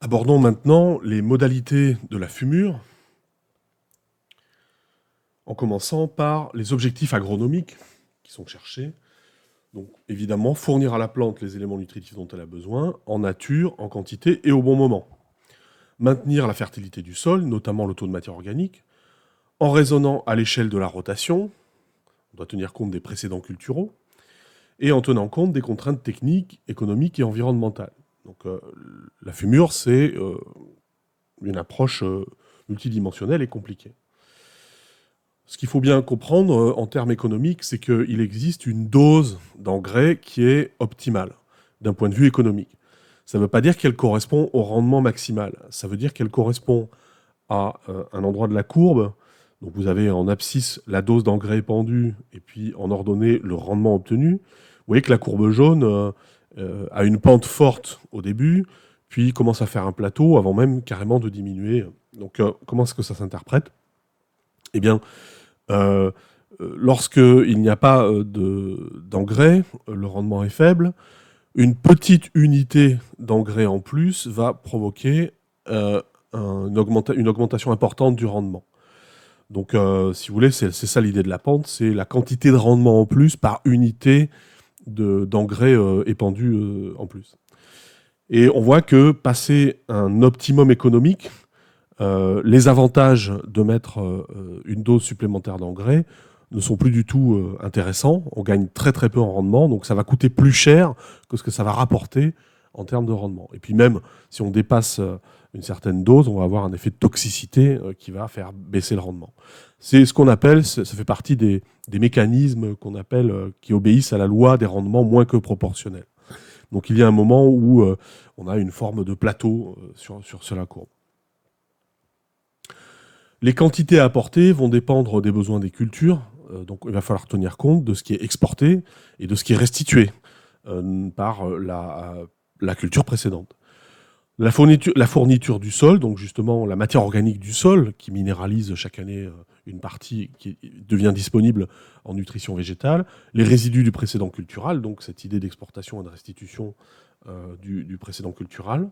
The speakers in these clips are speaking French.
Abordons maintenant les modalités de la fumure, en commençant par les objectifs agronomiques qui sont cherchés. Donc évidemment, fournir à la plante les éléments nutritifs dont elle a besoin, en nature, en quantité et au bon moment. Maintenir la fertilité du sol, notamment le taux de matière organique, en raisonnant à l'échelle de la rotation, on doit tenir compte des précédents culturaux, et en tenant compte des contraintes techniques, économiques et environnementales. Donc la fumure, c'est une approche multidimensionnelle et compliquée. Ce qu'il faut bien comprendre en termes économiques, c'est qu'il existe une dose d'engrais qui est optimale d'un point de vue économique. Ça ne veut pas dire qu'elle correspond au rendement maximal. Ça veut dire qu'elle correspond à un endroit de la courbe. Donc vous avez en abscisse la dose d'engrais épandue et puis en ordonnée le rendement obtenu. Vous voyez que la courbe jaune a une pente forte au début, puis commence à faire un plateau avant même carrément de diminuer. Donc comment est-ce que ça s'interprète ? Eh bien, euh, lorsqu'il n'y a pas d'engrais, le rendement est faible. Une petite unité d'engrais en plus va provoquer une augmentation importante du rendement. Donc, si vous voulez, c'est ça l'idée de la pente, c'est la quantité de rendement en plus par unité d'engrais épandu en plus. Et on voit que passer un optimum économique, les avantages de mettre une dose supplémentaire d'engrais ne sont plus du tout intéressants. On gagne très très peu en rendement, donc ça va coûter plus cher que ce que ça va rapporter en termes de rendement. Et puis même si on dépasse une certaine dose, on va avoir un effet de toxicité qui va faire baisser le rendement. C'est ce qu'on appelle, ça fait partie des mécanismes qu'on appelle, qui obéissent à la loi des rendements moins que proportionnels. Donc il y a un moment où on a une forme de plateau sur la courbe. Les quantités à apporter vont dépendre des besoins des cultures, donc il va falloir tenir compte de ce qui est exporté et de ce qui est restitué par la culture précédente. La fourniture du sol, donc justement la matière organique du sol, qui minéralise chaque année une partie qui devient disponible en nutrition végétale, les résidus du précédent cultural, donc cette idée d'exportation et de restitution du précédent cultural,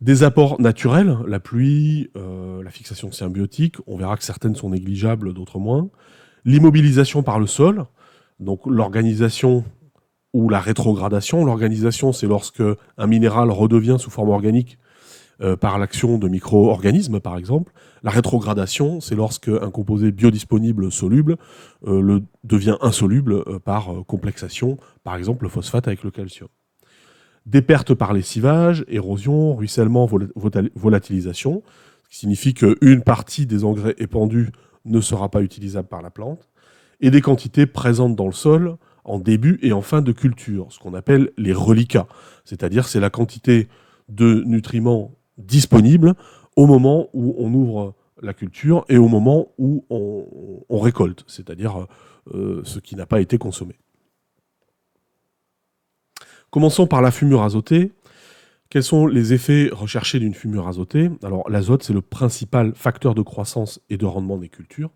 des apports naturels, la pluie, la fixation symbiotique, on verra que certaines sont négligeables, d'autres moins. L'immobilisation par le sol, donc l'organisation ou la rétrogradation. L'organisation, c'est lorsque un minéral redevient sous forme organique par l'action de micro-organismes, par exemple. La rétrogradation, c'est lorsque un composé biodisponible soluble devient insoluble par complexation, par exemple le phosphate avec le calcium. Des pertes par lessivage, érosion, ruissellement, volatilisation, ce qui signifie qu'une partie des engrais épandus ne sera pas utilisable par la plante, et des quantités présentes dans le sol en début et en fin de culture, ce qu'on appelle les reliquats, c'est-à-dire c'est la quantité de nutriments disponibles au moment où on ouvre la culture et au moment où on récolte, c'est-à-dire ce qui n'a pas été consommé. Commençons par la fumure azotée. Quels sont les effets recherchés d'une fumure azotée ? Alors, l'azote, c'est le principal facteur de croissance et de rendement des cultures.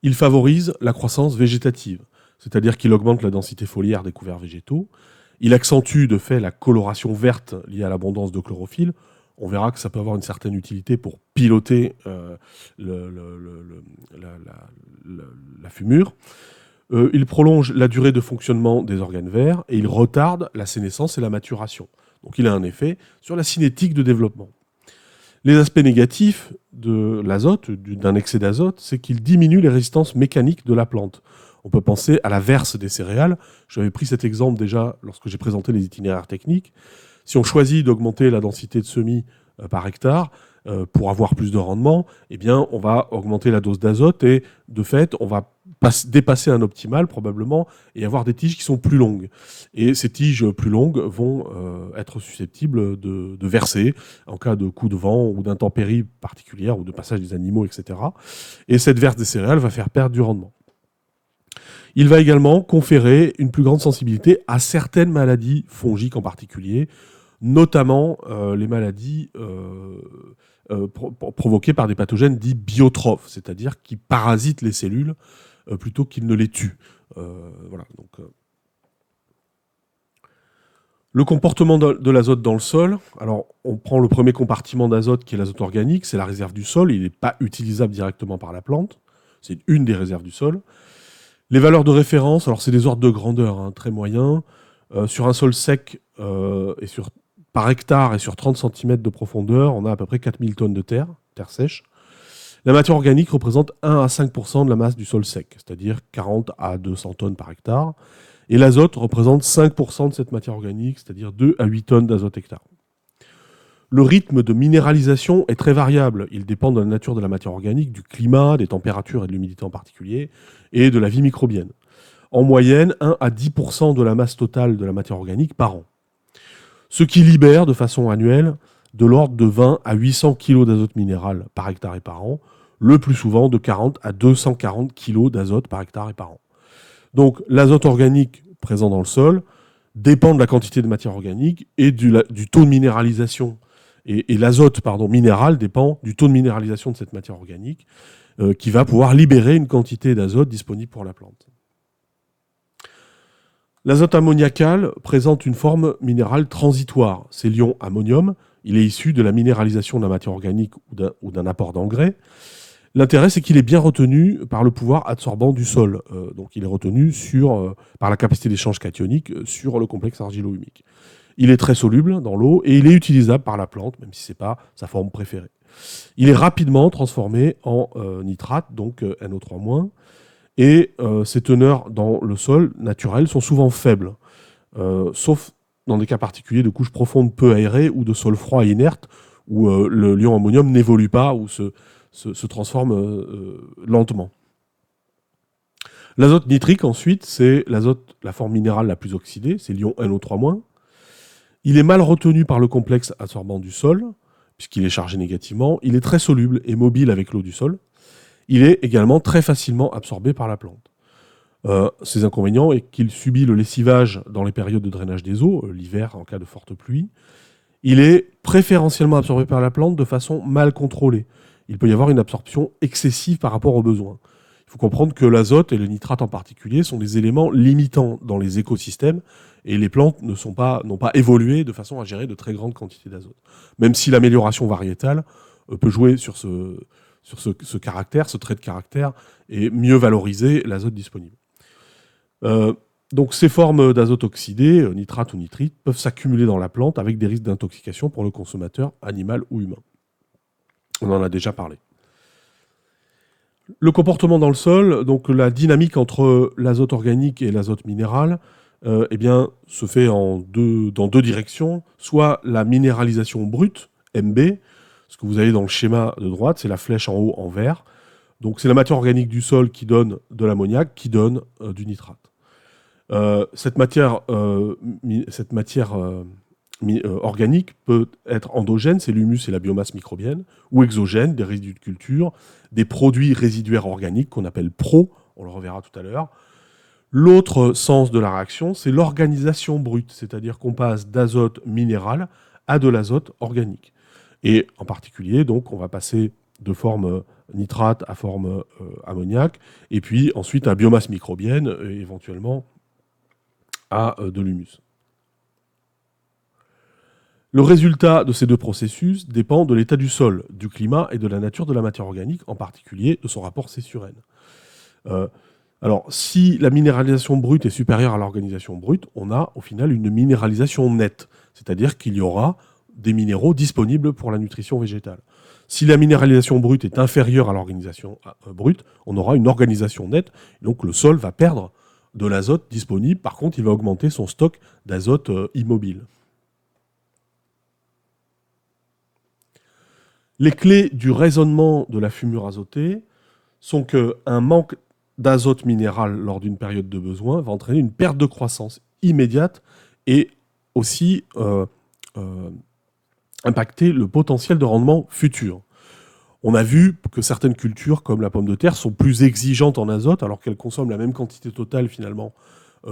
Il favorise la croissance végétative, c'est-à-dire qu'il augmente la densité foliaire des couverts végétaux. Il accentue de fait la coloration verte liée à l'abondance de chlorophylle. On verra que ça peut avoir une certaine utilité pour piloter la fumure. Il prolonge la durée de fonctionnement des organes verts et il retarde la sénescence et la maturation. Donc il a un effet sur la cinétique de développement. Les aspects négatifs de l'azote, d'un excès d'azote, c'est qu'il diminue les résistances mécaniques de la plante. On peut penser à la verse des céréales. J'avais pris cet exemple déjà lorsque j'ai présenté les itinéraires techniques. Si on choisit d'augmenter la densité de semis par hectare pour avoir plus de rendement, eh bien, on va augmenter la dose d'azote et de fait, on va dépasser un optimal probablement et avoir des tiges qui sont plus longues. Et ces tiges plus longues vont être susceptibles de verser en cas de coup de vent ou d'intempéries particulières ou de passage des animaux, etc. Et cette verse des céréales va faire perdre du rendement. Il va également conférer une plus grande sensibilité à certaines maladies fongiques en particulier, notamment les maladies provoquées par des pathogènes dits biotrophes, c'est-à-dire qui parasitent les cellules plutôt qu'ils ne les tuent. Voilà, donc, Le comportement de l'azote dans le sol, alors on prend le premier compartiment d'azote qui est l'azote organique, c'est la réserve du sol, il n'est pas utilisable directement par la plante, c'est une des réserves du sol. Les valeurs de référence, alors c'est des ordres de grandeur très moyens. Sur un sol sec par hectare et sur 30 cm de profondeur, on a à peu près 4000 tonnes de terre sèche. La matière organique représente 1 à 5% de la masse du sol sec, c'est-à-dire 40 à 200 tonnes par hectare. Et l'azote représente 5% de cette matière organique, c'est-à-dire 2 à 8 tonnes d'azote hectare. Le rythme de minéralisation est très variable. Il dépend de la nature de la matière organique, du climat, des températures et de l'humidité en particulier, et de la vie microbienne. En moyenne, 1 à 10% de la masse totale de la matière organique par an. Ce qui libère de façon annuelle de l'ordre de 20 à 800 kg d'azote minéral par hectare et par an, le plus souvent de 40 à 240 kg d'azote par hectare et par an. Donc l'azote organique présent dans le sol dépend de la quantité de matière organique et du taux de minéralisation. Et l'azote minéral dépend du taux de minéralisation de cette matière organique qui va pouvoir libérer une quantité d'azote disponible pour la plante. L'azote ammoniacal présente une forme minérale transitoire. C'est l'ion ammonium. Il est issu de la minéralisation de la matière organique ou d'un apport d'engrais. L'intérêt, c'est qu'il est bien retenu par le pouvoir adsorbant du sol. Donc il est retenu par la capacité d'échange cationique sur le complexe argilo-humique. Il est très soluble dans l'eau et il est utilisable par la plante, même si ce n'est pas sa forme préférée. Il est rapidement transformé en nitrate, donc NO3-, et ces teneurs dans le sol naturel sont souvent faibles, sauf dans des cas particuliers de couches profondes peu aérées ou de sol froid et inerte, où l'ion ammonium n'évolue pas ou se transforme lentement. L'azote nitrique, ensuite, c'est la forme minérale la plus oxydée, c'est l'ion NO3-. Il est mal retenu par le complexe adsorbant du sol, puisqu'il est chargé négativement. Il est très soluble et mobile avec l'eau du sol. Il est également très facilement absorbé par la plante. Ses inconvénients est qu'il subit le lessivage dans les périodes de drainage des eaux, l'hiver en cas de forte pluie. Il est préférentiellement absorbé par la plante de façon mal contrôlée. Il peut y avoir une absorption excessive par rapport aux besoins. Il faut comprendre que l'azote et le nitrate en particulier sont des éléments limitants dans les écosystèmes et les plantes n'ont pas évolué de façon à gérer de très grandes quantités d'azote. Même si l'amélioration variétale peut jouer sur ce caractère, ce trait de caractère, et mieux valoriser l'azote disponible. Donc ces formes d'azote oxydé, nitrate ou nitrite, peuvent s'accumuler dans la plante avec des risques d'intoxication pour le consommateur animal ou humain. On en a déjà parlé. Le comportement dans le sol, donc la dynamique entre l'azote organique et l'azote minéral, se fait dans deux directions. Soit la minéralisation brute, MB, ce que vous avez dans le schéma de droite, c'est la flèche en haut en vert. Donc c'est la matière organique du sol qui donne de l'ammoniac, qui donne du nitrate. Cette matière organique peut être endogène, c'est l'humus et la biomasse microbienne, ou exogène, des résidus de culture, des produits résiduaires organiques qu'on appelle PRO, on le reverra tout à l'heure. L'autre sens de la réaction, c'est l'organisation brute, c'est-à-dire qu'on passe d'azote minéral à de l'azote organique. Et en particulier, donc, on va passer de forme nitrate à forme ammoniac, et puis ensuite à biomasse microbienne, et éventuellement à de l'humus. Le résultat de ces deux processus dépend de l'état du sol, du climat et de la nature de la matière organique, en particulier de son rapport C sur N. Alors, si la minéralisation brute est supérieure à l'organisation brute, on a au final une minéralisation nette, c'est-à-dire qu'il y aura des minéraux disponibles pour la nutrition végétale. Si la minéralisation brute est inférieure à l'organisation brute, on aura une organisation nette, donc le sol va perdre de l'azote disponible, par contre il va augmenter son stock d'azote immobile. Les clés du raisonnement de la fumure azotée sont qu'un manque d'azote minéral lors d'une période de besoin va entraîner une perte de croissance immédiate et aussi impacter le potentiel de rendement futur. On a vu que certaines cultures, comme la pomme de terre, sont plus exigeantes en azote alors qu'elles consomment la même quantité totale finalement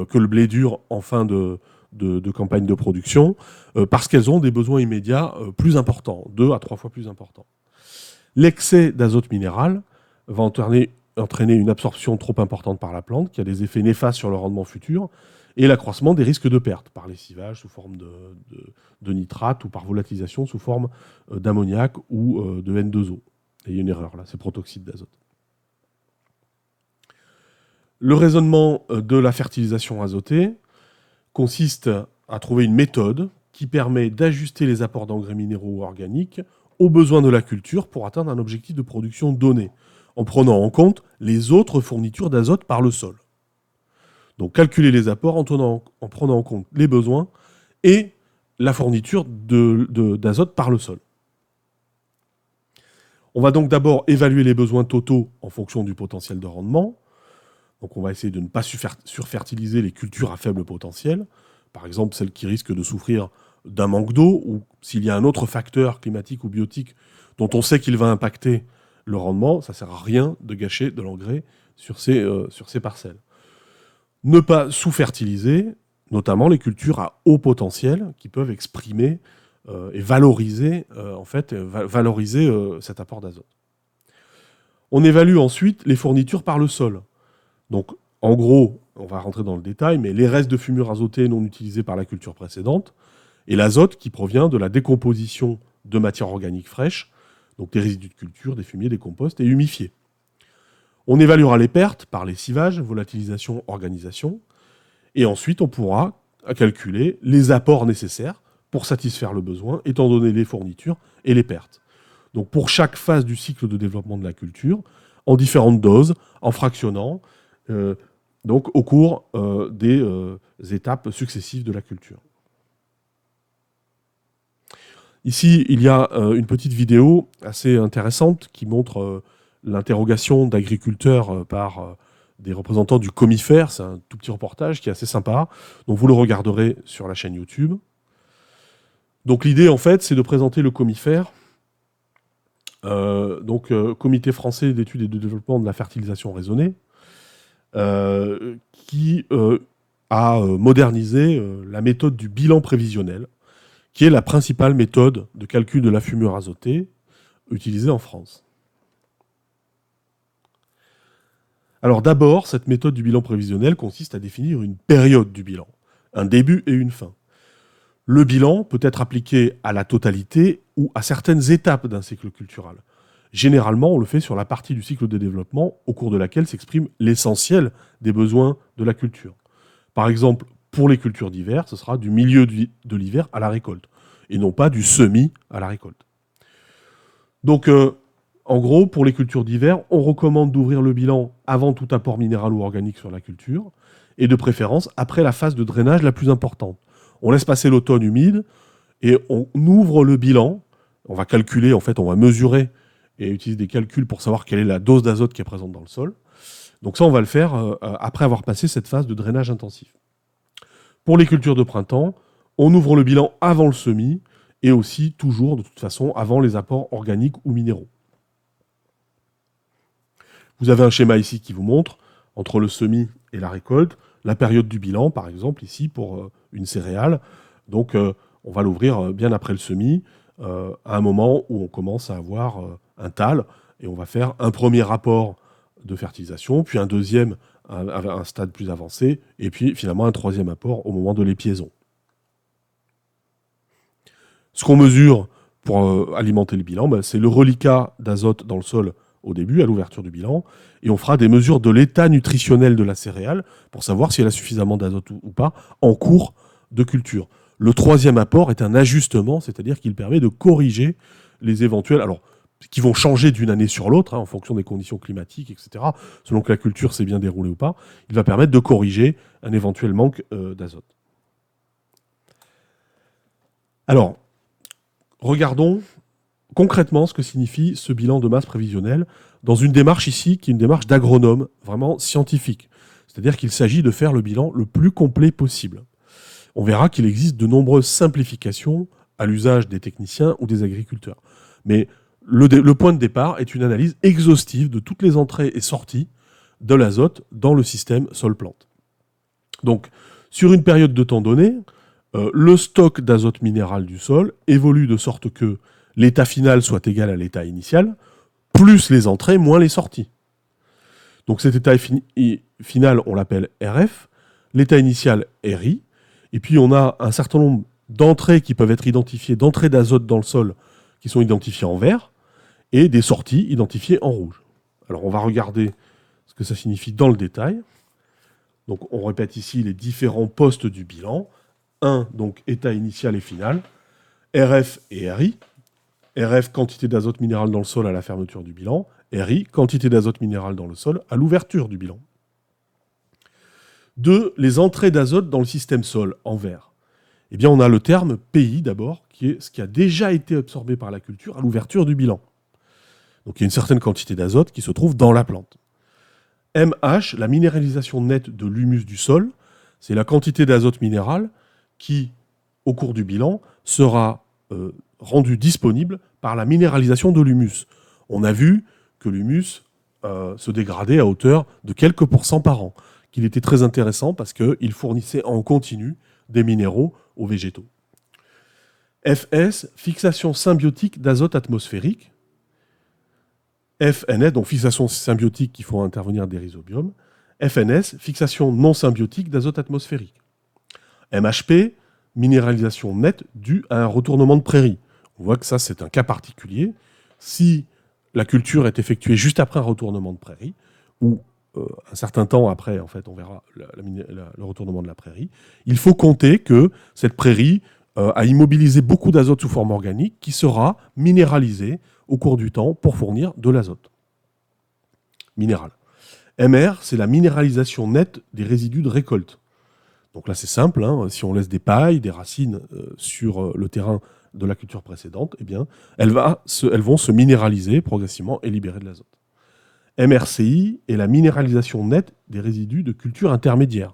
que le blé dur en fin de campagne de production, parce qu'elles ont des besoins immédiats plus importants, 2 à 3 fois plus importants. L'excès d'azote minéral va entraîner une absorption trop importante par la plante, qui a des effets néfastes sur le rendement futur, et l'accroissement des risques de perte par lessivage sous forme de nitrate ou par volatilisation sous forme d'ammoniac ou de N2O. Et il y a une erreur là, c'est protoxyde d'azote. Le raisonnement de la fertilisation azotée consiste à trouver une méthode qui permet d'ajuster les apports d'engrais minéraux ou organiques aux besoins de la culture pour atteindre un objectif de production donné, en prenant en compte les autres fournitures d'azote par le sol. Donc calculer les apports en prenant en compte les besoins et la fourniture d'azote par le sol. On va donc d'abord évaluer les besoins totaux en fonction du potentiel de rendement. Donc on va essayer de ne pas surfertiliser les cultures à faible potentiel, par exemple celles qui risquent de souffrir d'un manque d'eau, ou s'il y a un autre facteur climatique ou biotique dont on sait qu'il va impacter le rendement, ça ne sert à rien de gâcher de l'engrais sur ces parcelles. Ne pas sous-fertiliser, notamment les cultures à haut potentiel qui peuvent exprimer et valoriser, cet apport d'azote. On évalue ensuite les fournitures par le sol. Donc, en gros, on va rentrer dans le détail, mais les restes de fumure azotée non utilisés par la culture précédente et l'azote qui provient de la décomposition de matières organiques fraîches, donc des résidus de culture, des fumiers, des composts et humifiés. On évaluera les pertes par lessivage, volatilisation, organisation, et ensuite on pourra calculer les apports nécessaires pour satisfaire le besoin, étant donné les fournitures et les pertes. Donc pour chaque phase du cycle de développement de la culture, en différentes doses, en fractionnant, donc au cours des étapes successives de la culture. Ici, il y a une petite vidéo assez intéressante qui montre l'interrogation d'agriculteurs par des représentants du Comifère. C'est un tout petit reportage qui est assez sympa. Donc vous le regarderez sur la chaîne YouTube. Donc l'idée, en fait, c'est de présenter le Comifère, Comité français d'études et de développement de la fertilisation raisonnée, qui a modernisé la méthode du bilan prévisionnel, qui est la principale méthode de calcul de la fumure azotée utilisée en France. Alors d'abord, cette méthode du bilan prévisionnel consiste à définir une période du bilan, un début et une fin. Le bilan peut être appliqué à la totalité ou à certaines étapes d'un cycle cultural. Généralement, on le fait sur la partie du cycle de développement au cours de laquelle s'exprime l'essentiel des besoins de la culture. Par exemple, pour les cultures d'hiver, ce sera du milieu de l'hiver à la récolte, et non pas du semis à la récolte. Donc, en gros, pour les cultures d'hiver, on recommande d'ouvrir le bilan avant tout apport minéral ou organique sur la culture, et de préférence après la phase de drainage la plus importante. On laisse passer l'automne humide, et on ouvre le bilan. On va calculer, en fait, on va mesurer et utiliser des calculs pour savoir quelle est la dose d'azote qui est présente dans le sol. Donc ça, on va le faire après avoir passé cette phase de drainage intensif. Pour les cultures de printemps, on ouvre le bilan avant le semis et aussi, toujours, de toute façon, avant les apports organiques ou minéraux. Vous avez un schéma ici qui vous montre, entre le semis et la récolte, la période du bilan, par exemple, ici, pour une céréale. Donc, on va l'ouvrir bien après le semis, à un moment où on commence à avoir un tall, et on va faire un premier rapport de fertilisation, puis un deuxième à un stade plus avancé, et puis finalement un troisième apport au moment de l'épiaison. Ce qu'on mesure pour alimenter le bilan, c'est le reliquat d'azote dans le sol au début, à l'ouverture du bilan, et on fera des mesures de l'état nutritionnel de la céréale pour savoir si elle a suffisamment d'azote ou pas en cours de culture. Le troisième apport est un ajustement, c'est-à-dire qu'il permet de corriger les éventuels, alors qui vont changer d'une année sur l'autre, en fonction des conditions climatiques, etc., selon que la culture s'est bien déroulée ou pas, il va permettre de corriger un éventuel manque d'azote. Alors, regardons concrètement ce que signifie ce bilan de masse prévisionnel dans une démarche ici qui est une démarche d'agronome, vraiment scientifique. C'est-à-dire qu'il s'agit de faire le bilan le plus complet possible. On verra qu'il existe de nombreuses simplifications à l'usage des techniciens ou des agriculteurs. Mais le point de départ est une analyse exhaustive de toutes les entrées et sorties de l'azote dans le système sol-plante. Donc, sur une période de temps donnée, le stock d'azote minéral du sol évolue de sorte que l'état final soit égal à l'état initial, plus les entrées, moins les sorties. Donc cet état final, on l'appelle RF. l'état initial RI, et puis on a un certain nombre d'entrées qui peuvent être identifiées, d'entrées d'azote dans le sol qui sont identifiées en vert, et des sorties identifiées en rouge. Alors on va regarder ce que ça signifie dans le détail. Donc on répète ici les différents postes du bilan. 1, donc état initial et final. RF et RI. RF, quantité d'azote minéral dans le sol à la fermeture du bilan. RI, quantité d'azote minéral dans le sol à l'ouverture du bilan. 2, les entrées d'azote dans le système sol, en vert. Eh bien, on a le terme PI d'abord, qui est ce qui a déjà été absorbé par la culture à l'ouverture du bilan. Donc il y a une certaine quantité d'azote qui se trouve dans la plante. MH, la minéralisation nette de l'humus du sol, c'est la quantité d'azote minéral qui, au cours du bilan, sera rendue disponible par la minéralisation de l'humus. On a vu que l'humus se dégradait à hauteur de quelques pourcents par an, qu'il était très intéressant parce qu'il fournissait en continu des minéraux aux végétaux. FS, fixation symbiotique d'azote atmosphérique. FNS, donc fixation symbiotique qui font intervenir des rhizobiums. FNS, fixation non symbiotique d'azote atmosphérique. MHP, minéralisation nette due à un retournement de prairie. On voit que ça, c'est un cas particulier. Si la culture est effectuée juste après un retournement de prairie, ou un certain temps après, en fait, on verra le retournement de la prairie, il faut compter que cette prairie a immobilisé beaucoup d'azote sous forme organique qui sera minéralisé au cours du temps pour fournir de l'azote minéral. MR, c'est la minéralisation nette des résidus de récolte. Donc là, c'est simple, hein, si on laisse des pailles, des racines sur le terrain de la culture précédente, eh bien, elles vont se minéraliser progressivement et libérer de l'azote. MRCI est la minéralisation nette des résidus de culture intermédiaire.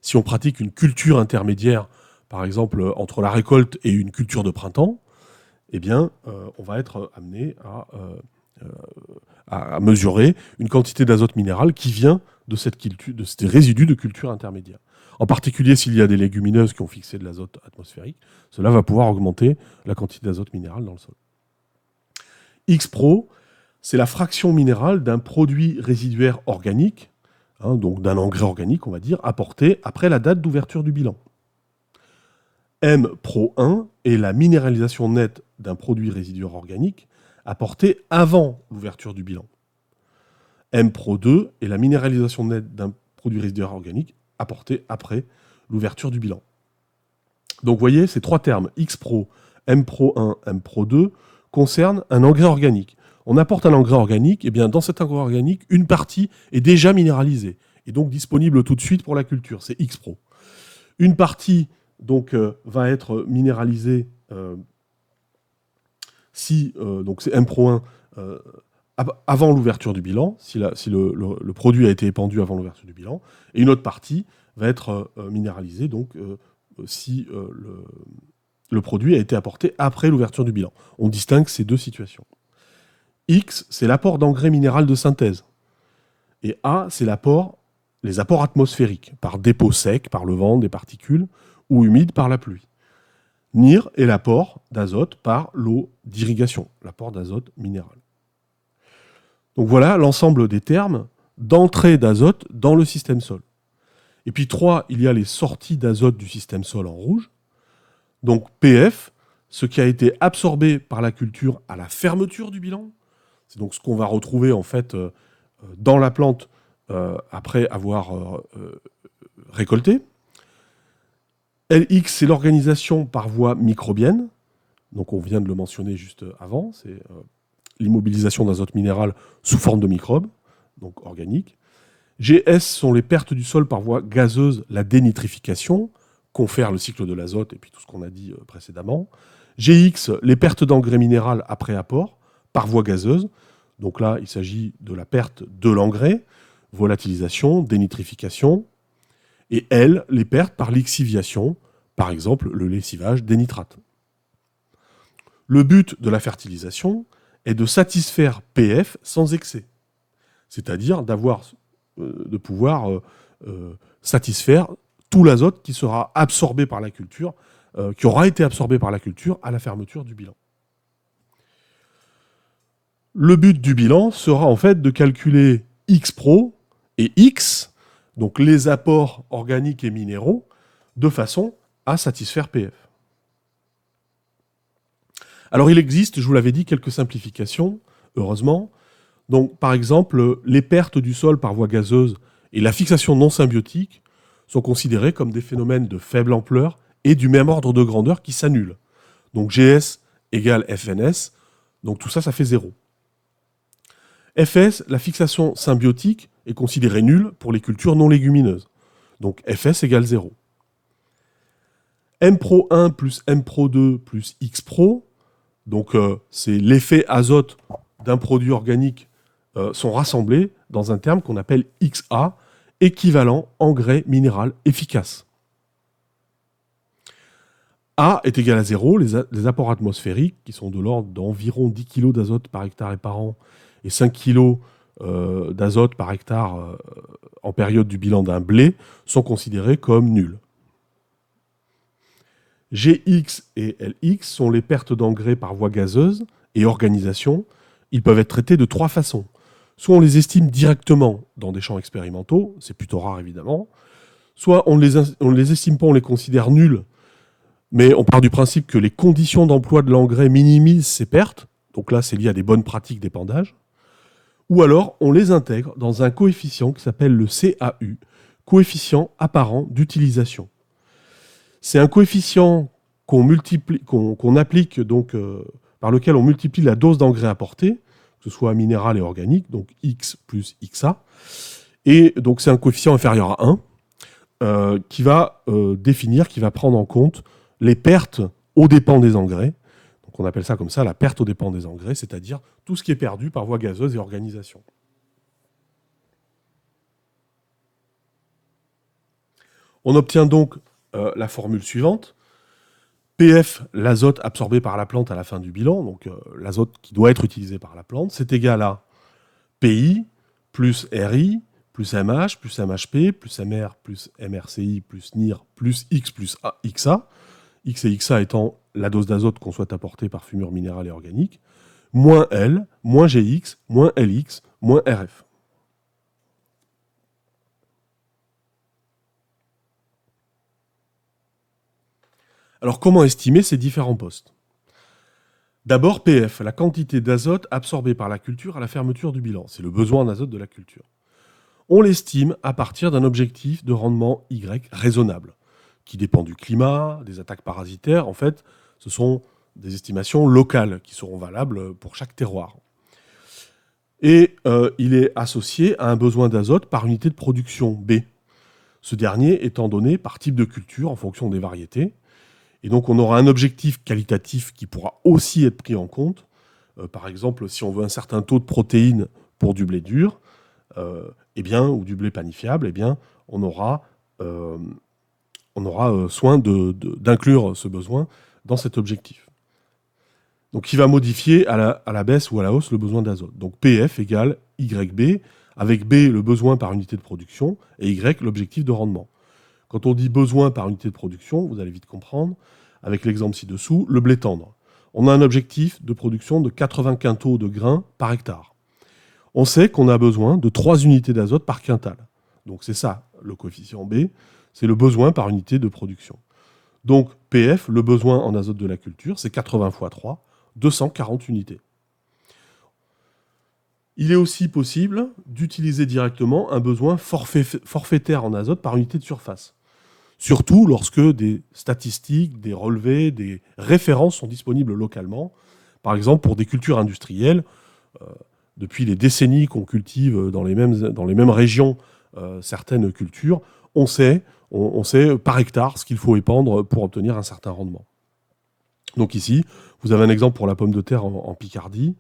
Si on pratique une culture intermédiaire, par exemple entre la récolte et une culture de printemps, eh bien, on va être amené à mesurer une quantité d'azote minéral qui vient de ces résidus de culture intermédiaire. En particulier, s'il y a des légumineuses qui ont fixé de l'azote atmosphérique, cela va pouvoir augmenter la quantité d'azote minéral dans le sol. XPRO, c'est la fraction minérale d'un produit résiduaire organique, hein, donc d'un engrais organique, on va dire, apporté après la date d'ouverture du bilan. MPRO1 est la minéralisation nette d'un produit résiduaire organique apporté avant l'ouverture du bilan. MPRO2 est la minéralisation nette d'un produit résiduaire organique apporté après l'ouverture du bilan. Donc vous voyez, ces trois termes, XPRO, MPRO1, MPRO2, concernent un engrais organique. On apporte un engrais organique, et bien dans cet engrais organique, une partie est déjà minéralisée, et donc disponible tout de suite pour la culture, c'est XPRO. Une partie donc, va être minéralisée si donc c'est MPRO1 avant l'ouverture du bilan, si le produit a été épandu avant l'ouverture du bilan, et une autre partie va être minéralisée donc, si le produit a été apporté après l'ouverture du bilan. On distingue ces deux situations. X, c'est l'apport d'engrais minéral de synthèse. Et A, c'est les apports atmosphériques, par dépôt sec, par le vent, des particules, ou humide par la pluie. NIR est l'apport d'azote par l'eau d'irrigation, l'apport d'azote minéral. Donc voilà l'ensemble des termes d'entrée d'azote dans le système sol. Et puis 3, il y a les sorties d'azote du système sol en rouge. Donc PF, ce qui a été absorbé par la culture à la fermeture du bilan. C'est donc ce qu'on va retrouver en fait dans la plante après avoir récolté. LX, c'est l'organisation par voie microbienne. Donc on vient de le mentionner juste avant. C'est l'immobilisation d'azote minéral sous forme de microbes, donc organiques. GS sont les pertes du sol par voie gazeuse, la dénitrification, confère le cycle de l'azote et puis tout ce qu'on a dit précédemment. GX, les pertes d'engrais minéral après apport par voie gazeuse. Donc là, il s'agit de la perte de l'engrais, volatilisation, dénitrification. Et L, les pertes par lixiviation, par exemple le lessivage des nitrates. Le but de la fertilisation est de satisfaire PF sans excès, c'est-à-dire de pouvoir satisfaire tout l'azote qui sera absorbé par la culture, qui aura été absorbé par la culture à la fermeture du bilan. Le but du bilan sera en fait de calculer XPRO et X donc les apports organiques et minéraux, de façon à satisfaire PF. Alors il existe, je vous l'avais dit, quelques simplifications, heureusement. Donc par exemple, les pertes du sol par voie gazeuse et la fixation non symbiotique sont considérés comme des phénomènes de faible ampleur et du même ordre de grandeur qui s'annulent. Donc GS égale FNS, donc tout ça, ça fait 0. FS, la fixation symbiotique, est considérée nulle pour les cultures non légumineuses. Donc FS égale 0. MPRO 1 plus MPRO 2 plus XPRO, donc c'est l'effet azote d'un produit organique, sont rassemblés dans un terme qu'on appelle XA, équivalent engrais minéral efficace. A est égal à 0, les apports atmosphériques, qui sont de l'ordre d'environ 10 kg d'azote par hectare et par an, et 5 kg d'azote par hectare en période du bilan d'un blé, sont considérés comme nuls. GX et LX sont les pertes d'engrais par voie gazeuse et organisation. Ils peuvent être traités de 3 façons. Soit on les estime directement dans des champs expérimentaux, c'est plutôt rare évidemment, soit on ne les estime pas, on les considère nuls, mais on part du principe que les conditions d'emploi de l'engrais minimisent ces pertes, donc là c'est lié à des bonnes pratiques d'épandage, ou alors on les intègre dans un coefficient qui s'appelle le CAU, coefficient apparent d'utilisation. C'est un coefficient qu'on applique, donc, par lequel on multiplie la dose d'engrais apportée, que ce soit minéral et organique, donc X plus XA, et donc c'est un coefficient inférieur à 1, qui va définir, qui va prendre en compte les pertes aux dépens des engrais. Donc on appelle ça comme ça la perte aux dépens des engrais, c'est-à-dire tout ce qui est perdu par voie gazeuse et organisation. On obtient donc la formule suivante. PF, l'azote absorbé par la plante à la fin du bilan, donc l'azote qui doit être utilisé par la plante, c'est égal à PI plus RI plus MH plus MHP plus MR plus MRCI plus NIR plus X plus XA, X et XA étant la dose d'azote qu'on souhaite apporter par fumure minérale et organique, moins L, moins GX, moins LX, moins RF. Alors comment estimer ces différents postes ? D'abord PF, la quantité d'azote absorbée par la culture à la fermeture du bilan. C'est le besoin d'azote de la culture. On l'estime à partir d'un objectif de rendement Y raisonnable, qui dépend du climat, des attaques parasitaires. En fait, ce sont des estimations locales qui seront valables pour chaque terroir. Et il est associé à un besoin d'azote par unité de production B. Ce dernier étant donné par type de culture en fonction des variétés. Et donc on aura un objectif qualitatif qui pourra aussi être pris en compte. Par exemple, si on veut un certain taux de protéines pour du blé dur, ou du blé panifiable, on aura soin d'inclure ce besoin dans cet objectif. Donc il va modifier à la baisse ou à la hausse le besoin d'azote. Donc PF égale YB, avec B le besoin par unité de production et Y l'objectif de rendement. Quand on dit besoin par unité de production, vous allez vite comprendre, avec l'exemple ci-dessous, le blé tendre. On a un objectif de production de 80 quintaux de grains par hectare. On sait qu'on a besoin de 3 unités d'azote par quintal. Donc c'est ça, le coefficient B, c'est le besoin par unité de production. Donc PF, le besoin en azote de la culture, c'est 80 x 3, 240 unités. Il est aussi possible d'utiliser directement un besoin forfaitaire en azote par unité de surface. Surtout lorsque des statistiques, des relevés, des références sont disponibles localement. Par exemple, pour des cultures industrielles, depuis les décennies qu'on cultive dans les mêmes régions certaines cultures, on sait par hectare ce qu'il faut épandre pour obtenir un certain rendement. Donc ici, vous avez un exemple pour la pomme de terre en Picardie.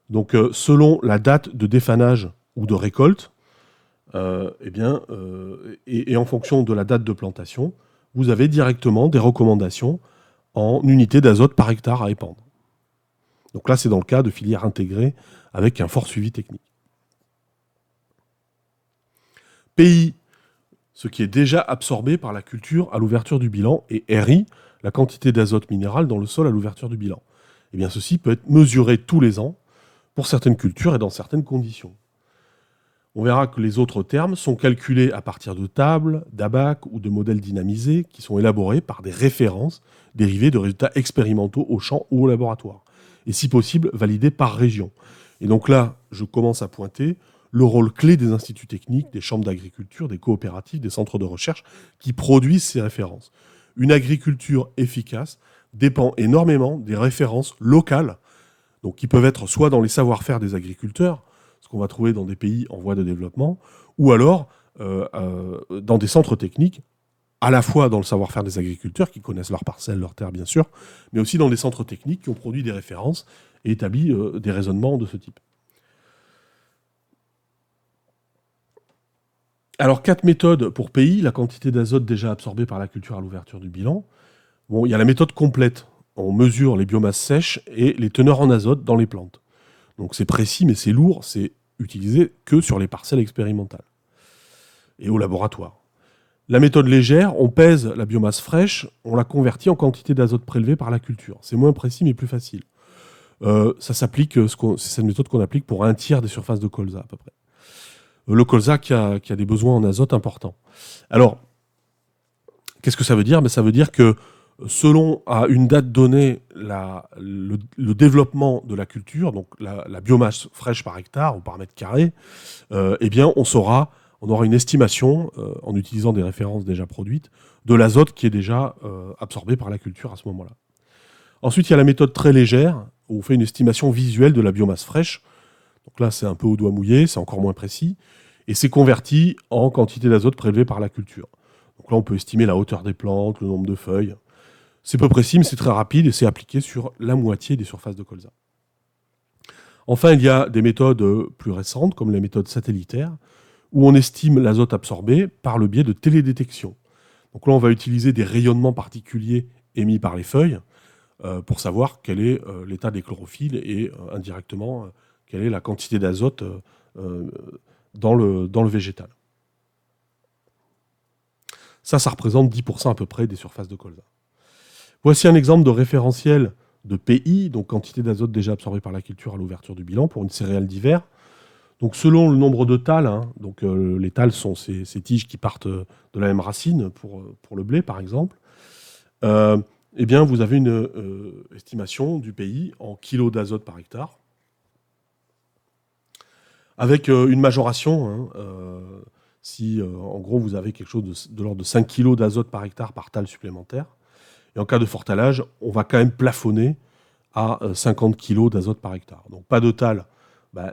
Donc selon la date de défanage ou de récolte, et en fonction de la date de plantation, vous avez directement des recommandations en unités d'azote par hectare à épandre. Donc là, c'est dans le cas de filières intégrées avec un fort suivi technique. PI, ce qui est déjà absorbé par la culture à l'ouverture du bilan, et RI, la quantité d'azote minéral dans le sol à l'ouverture du bilan. Eh bien, ceci peut être mesuré tous les ans pour certaines cultures et dans certaines conditions. On verra que les autres termes sont calculés à partir de tables, d'abacs ou de modèles dynamisés qui sont élaborés par des références dérivées de résultats expérimentaux au champ ou au laboratoire, et si possible validés par région. Et donc là, je commence à pointer le rôle clé des instituts techniques, des chambres d'agriculture, des coopératives, des centres de recherche qui produisent ces références. Une agriculture efficace dépend énormément des références locales, donc qui peuvent être soit dans les savoir-faire des agriculteurs, ce qu'on va trouver dans des pays en voie de développement, ou alors dans des centres techniques, à la fois dans le savoir-faire des agriculteurs, qui connaissent leurs parcelles, leurs terres bien sûr, mais aussi dans des centres techniques qui ont produit des références et établi des raisonnements de ce type. Alors, 4 méthodes pour pays, la quantité d'azote déjà absorbée par la culture à l'ouverture du bilan. Bon, il y a la méthode complète. On mesure les biomasses sèches et les teneurs en azote dans les plantes. Donc c'est précis, mais c'est lourd, c'est utilisé que sur les parcelles expérimentales et au laboratoire. La méthode légère, on pèse la biomasse fraîche, on la convertit en quantité d'azote prélevée par la culture. C'est moins précis, mais plus facile. Ça s'applique, c'est cette méthode qu'on applique pour un tiers des surfaces de colza à peu près. Le colza qui a des besoins en azote importants. Alors, qu'est-ce que ça veut dire ? Ça veut dire que selon à une date donnée le développement de la culture, donc la biomasse fraîche par hectare ou par mètre carré, eh bien on aura une estimation, en utilisant des références déjà produites, de l'azote qui est déjà absorbé par la culture à ce moment-là. Ensuite, il y a la méthode très légère, où on fait une estimation visuelle de la biomasse fraîche. Donc là, c'est un peu au doigt mouillé, c'est encore moins précis, et c'est converti en quantité d'azote prélevée par la culture. Donc là, on peut estimer la hauteur des plantes, le nombre de feuilles. C'est peu précis, mais c'est très rapide et c'est appliqué sur la moitié des surfaces de colza. Enfin, il y a des méthodes plus récentes, comme les méthodes satellitaires, où on estime l'azote absorbé par le biais de télédétection. Donc là, on va utiliser des rayonnements particuliers émis par les feuilles pour savoir quel est l'état des chlorophylles et indirectement quelle est la quantité d'azote dans le végétal. Ça représente 10% à peu près des surfaces de colza. Voici un exemple de référentiel de PI, donc quantité d'azote déjà absorbée par la culture à l'ouverture du bilan, pour une céréale d'hiver. Donc selon le nombre de thalles, donc les thalles sont ces tiges qui partent de la même racine pour le blé par exemple, eh bien vous avez une estimation du PI en kilos d'azote par hectare, avec une majoration, si en gros vous avez quelque chose de l'ordre de 5 kg d'azote par hectare par thalle supplémentaire. Et en cas de fort thalage, on va quand même plafonner à 50 kg d'azote par hectare. Donc pas de thalle,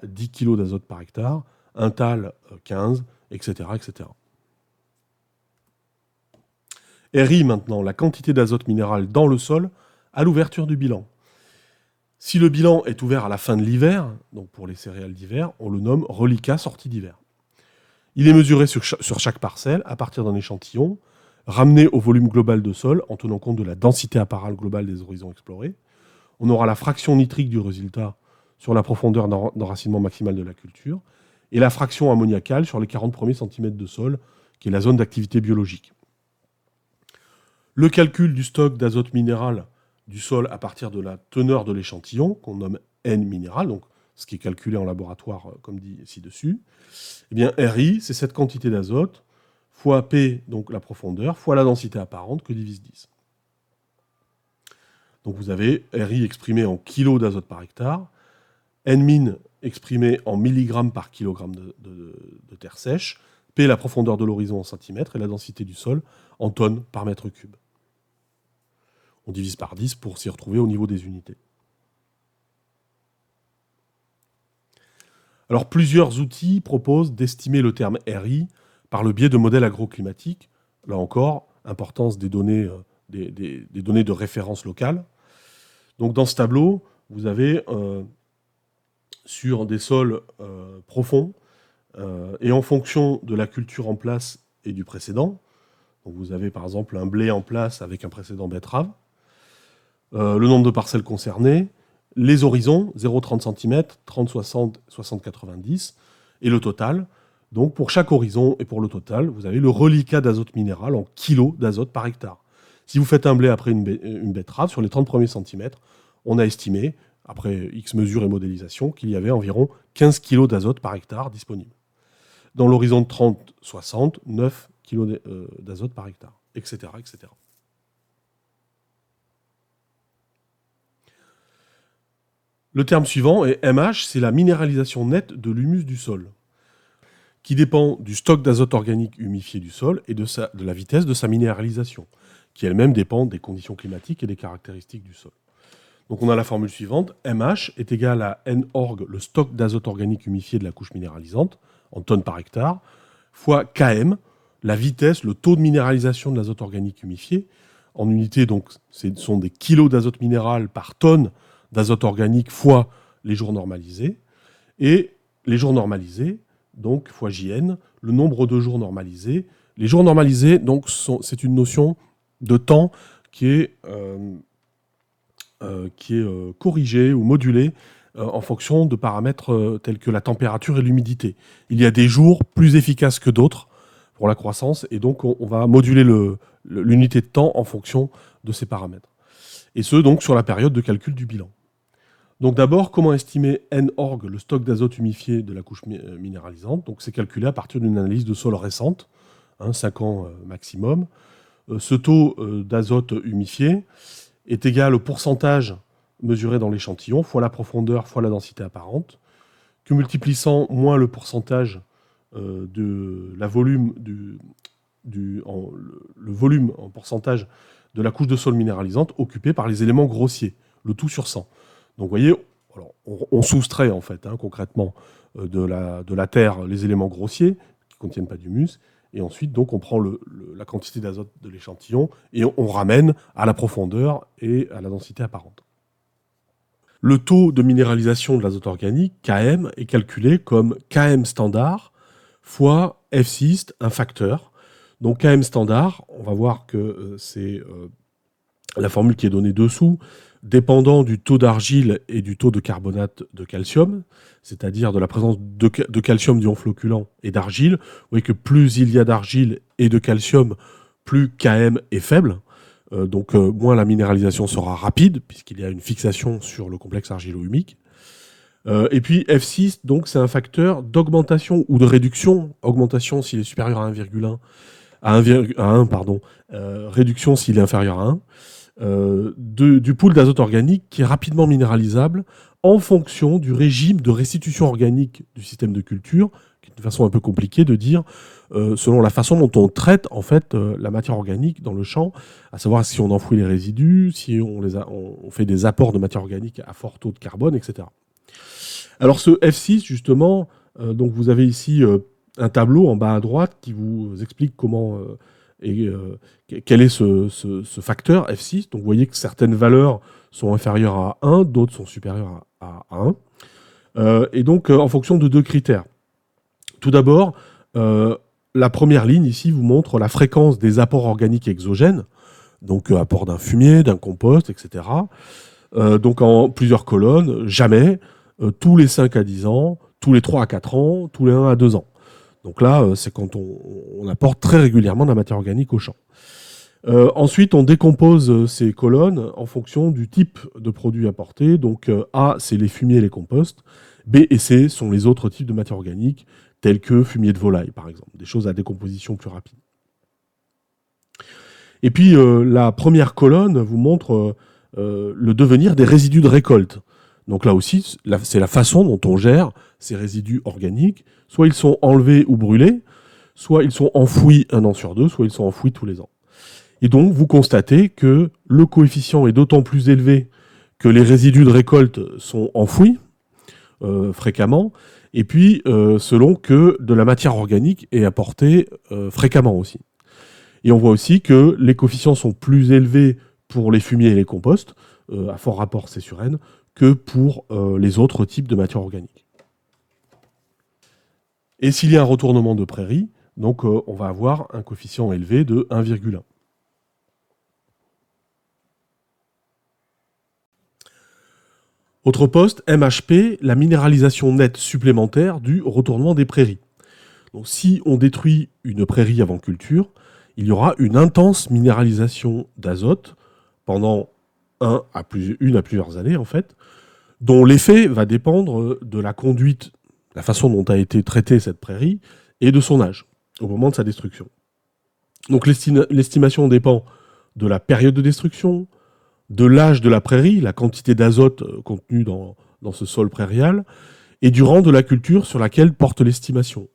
10 kg d'azote par hectare, un thalle 15, etc., etc. RI maintenant, la quantité d'azote minéral dans le sol à l'ouverture du bilan. Si le bilan est ouvert à la fin de l'hiver, donc pour les céréales d'hiver, on le nomme reliquat sortie d'hiver. Il est mesuré sur chaque parcelle à partir d'un échantillon, ramené au volume global de sol en tenant compte de la densité apparale globale des horizons explorés. On aura la fraction nitrique du résultat sur la profondeur d'enracinement maximale de la culture et la fraction ammoniacale sur les 40 premiers centimètres de sol, qui est la zone d'activité biologique. Le calcul du stock d'azote minéral du sol à partir de la teneur de l'échantillon, qu'on nomme N minéral, donc ce qui est calculé en laboratoire, comme dit ci-dessus, eh bien RI, c'est cette quantité d'azote, fois P, donc la profondeur, fois la densité apparente, que divise 10. Donc vous avez RI exprimé en kilos d'azote par hectare, N-min exprimé en milligrammes par kilogramme de terre sèche, P la profondeur de l'horizon en centimètres et la densité du sol en tonnes par mètre cube. On divise par 10 pour s'y retrouver au niveau des unités. Alors plusieurs outils proposent d'estimer le terme RI par le biais de modèles agroclimatiques. Là encore, importance des données, des données de référence locale. Donc dans ce tableau, vous avez sur des sols profonds et en fonction de la culture en place et du précédent. Donc vous avez par exemple un blé en place avec un précédent betterave. Le nombre de parcelles concernées, les horizons, 0,30 cm, 30, 60, 60, 90, et le total. Donc pour chaque horizon et pour le total, vous avez le reliquat d'azote minéral en kilos d'azote par hectare. Si vous faites un blé après une betterave, sur les 30 premiers centimètres, on a estimé, après X mesures et modélisation, qu'il y avait environ 15 kg d'azote par hectare disponible. Dans l'horizon de 30-60, 9 kg d'azote par hectare, etc., etc. Le terme suivant est MH, c'est la minéralisation nette de l'humus du sol, qui dépend du stock d'azote organique humifié du sol et de la vitesse de sa minéralisation, qui elle-même dépend des conditions climatiques et des caractéristiques du sol. Donc on a la formule suivante, MH est égal à N-org, le stock d'azote organique humifié de la couche minéralisante, en tonnes par hectare, fois Km, la vitesse, le taux de minéralisation de l'azote organique humifié. En unité, donc, ce sont des kilos d'azote minéral par tonne d'azote organique fois les jours normalisés. Et les jours normalisés, donc, fois JN, le nombre de jours normalisés. Les jours normalisés, donc, c'est une notion de temps qui est corrigée ou modulée en fonction de paramètres tels que la température et l'humidité. Il y a des jours plus efficaces que d'autres pour la croissance, et donc on va moduler l'unité de temps en fonction de ces paramètres. Et ce, donc, sur la période de calcul du bilan. Donc d'abord, comment estimer N-org, le stock d'azote humifié de la couche minéralisante? Donc c'est calculé à partir d'une analyse de sol récente, 5 ans maximum. Ce taux d'azote humifié est égal au pourcentage mesuré dans l'échantillon, fois la profondeur, fois la densité apparente, que multipliant moins le pourcentage de la volume le volume en pourcentage de la couche de sol minéralisante occupée par les éléments grossiers, le tout sur 100. Donc vous voyez, alors, on soustrait en fait concrètement de la terre les éléments grossiers qui ne contiennent pas d'humus, et ensuite donc on prend la quantité d'azote de l'échantillon et on ramène à la profondeur et à la densité apparente. Le taux de minéralisation de l'azote organique, Km, est calculé comme Km standard fois F6, un facteur. Donc Km standard, on va voir que c'est la formule qui est donnée dessous, dépendant du taux d'argile et du taux de carbonate de calcium, c'est-à-dire de la présence de calcium d'ion floculant et d'argile. Vous voyez que plus il y a d'argile et de calcium, plus Km est faible. Donc moins la minéralisation sera rapide, puisqu'il y a une fixation sur le complexe argilo-humique. Et puis F6, donc, c'est un facteur d'augmentation ou de réduction. Augmentation s'il est supérieur à 1,1, réduction s'il est inférieur à 1, du pool d'azote organique qui est rapidement minéralisable en fonction du régime de restitution organique du système de culture, qui est une façon un peu compliquée de dire, selon la façon dont on traite en fait la matière organique dans le champ, à savoir si on enfouit les résidus, si on fait des apports de matière organique à fort taux de carbone, etc. Alors ce F6, justement, donc vous avez ici un tableau en bas à droite qui vous explique comment quel est ce facteur F6. Donc vous voyez que certaines valeurs sont inférieures à 1, d'autres sont supérieures à 1. Et donc en fonction de 2 critères. Tout d'abord, la première ligne ici vous montre la fréquence des apports organiques exogènes, donc apport d'un fumier, d'un compost, etc. Donc en plusieurs colonnes, jamais, tous les 5 à 10 ans, tous les 3 à 4 ans, tous les 1 à 2 ans. Donc là, c'est quand on apporte très régulièrement de la matière organique au champ. Ensuite, on décompose ces colonnes en fonction du type de produit apporté. Donc A, c'est les fumiers et les composts. B et C sont les autres types de matière organique, tels que fumier de volaille, par exemple, des choses à décomposition plus rapide. Et puis, la première colonne vous montre le devenir des résidus de récolte. Donc là aussi, c'est la façon dont on gère ces résidus organiques. Soit ils sont enlevés ou brûlés, soit ils sont enfouis 1 an sur 2, soit ils sont enfouis tous les ans. Et donc, vous constatez que le coefficient est d'autant plus élevé que les résidus de récolte sont enfouis fréquemment, et puis selon que de la matière organique est apportée fréquemment aussi. Et on voit aussi que les coefficients sont plus élevés pour les fumiers et les composts, à fort rapport C sur N, que pour les autres types de matière organique. Et s'il y a un retournement de prairie, donc on va avoir un coefficient élevé de 1,1. Autre poste, MHP, la minéralisation nette supplémentaire du retournement des prairies. Donc si on détruit une prairie avant culture, il y aura une intense minéralisation d'azote pendant une à plusieurs années en fait, dont l'effet va dépendre de la conduite, la façon dont a été traitée cette prairie, et de son âge, au moment de sa destruction. Donc l'estimation dépend de la période de destruction, de l'âge de la prairie, la quantité d'azote contenue dans ce sol prairial, et du rang de la culture sur laquelle porte l'estimation.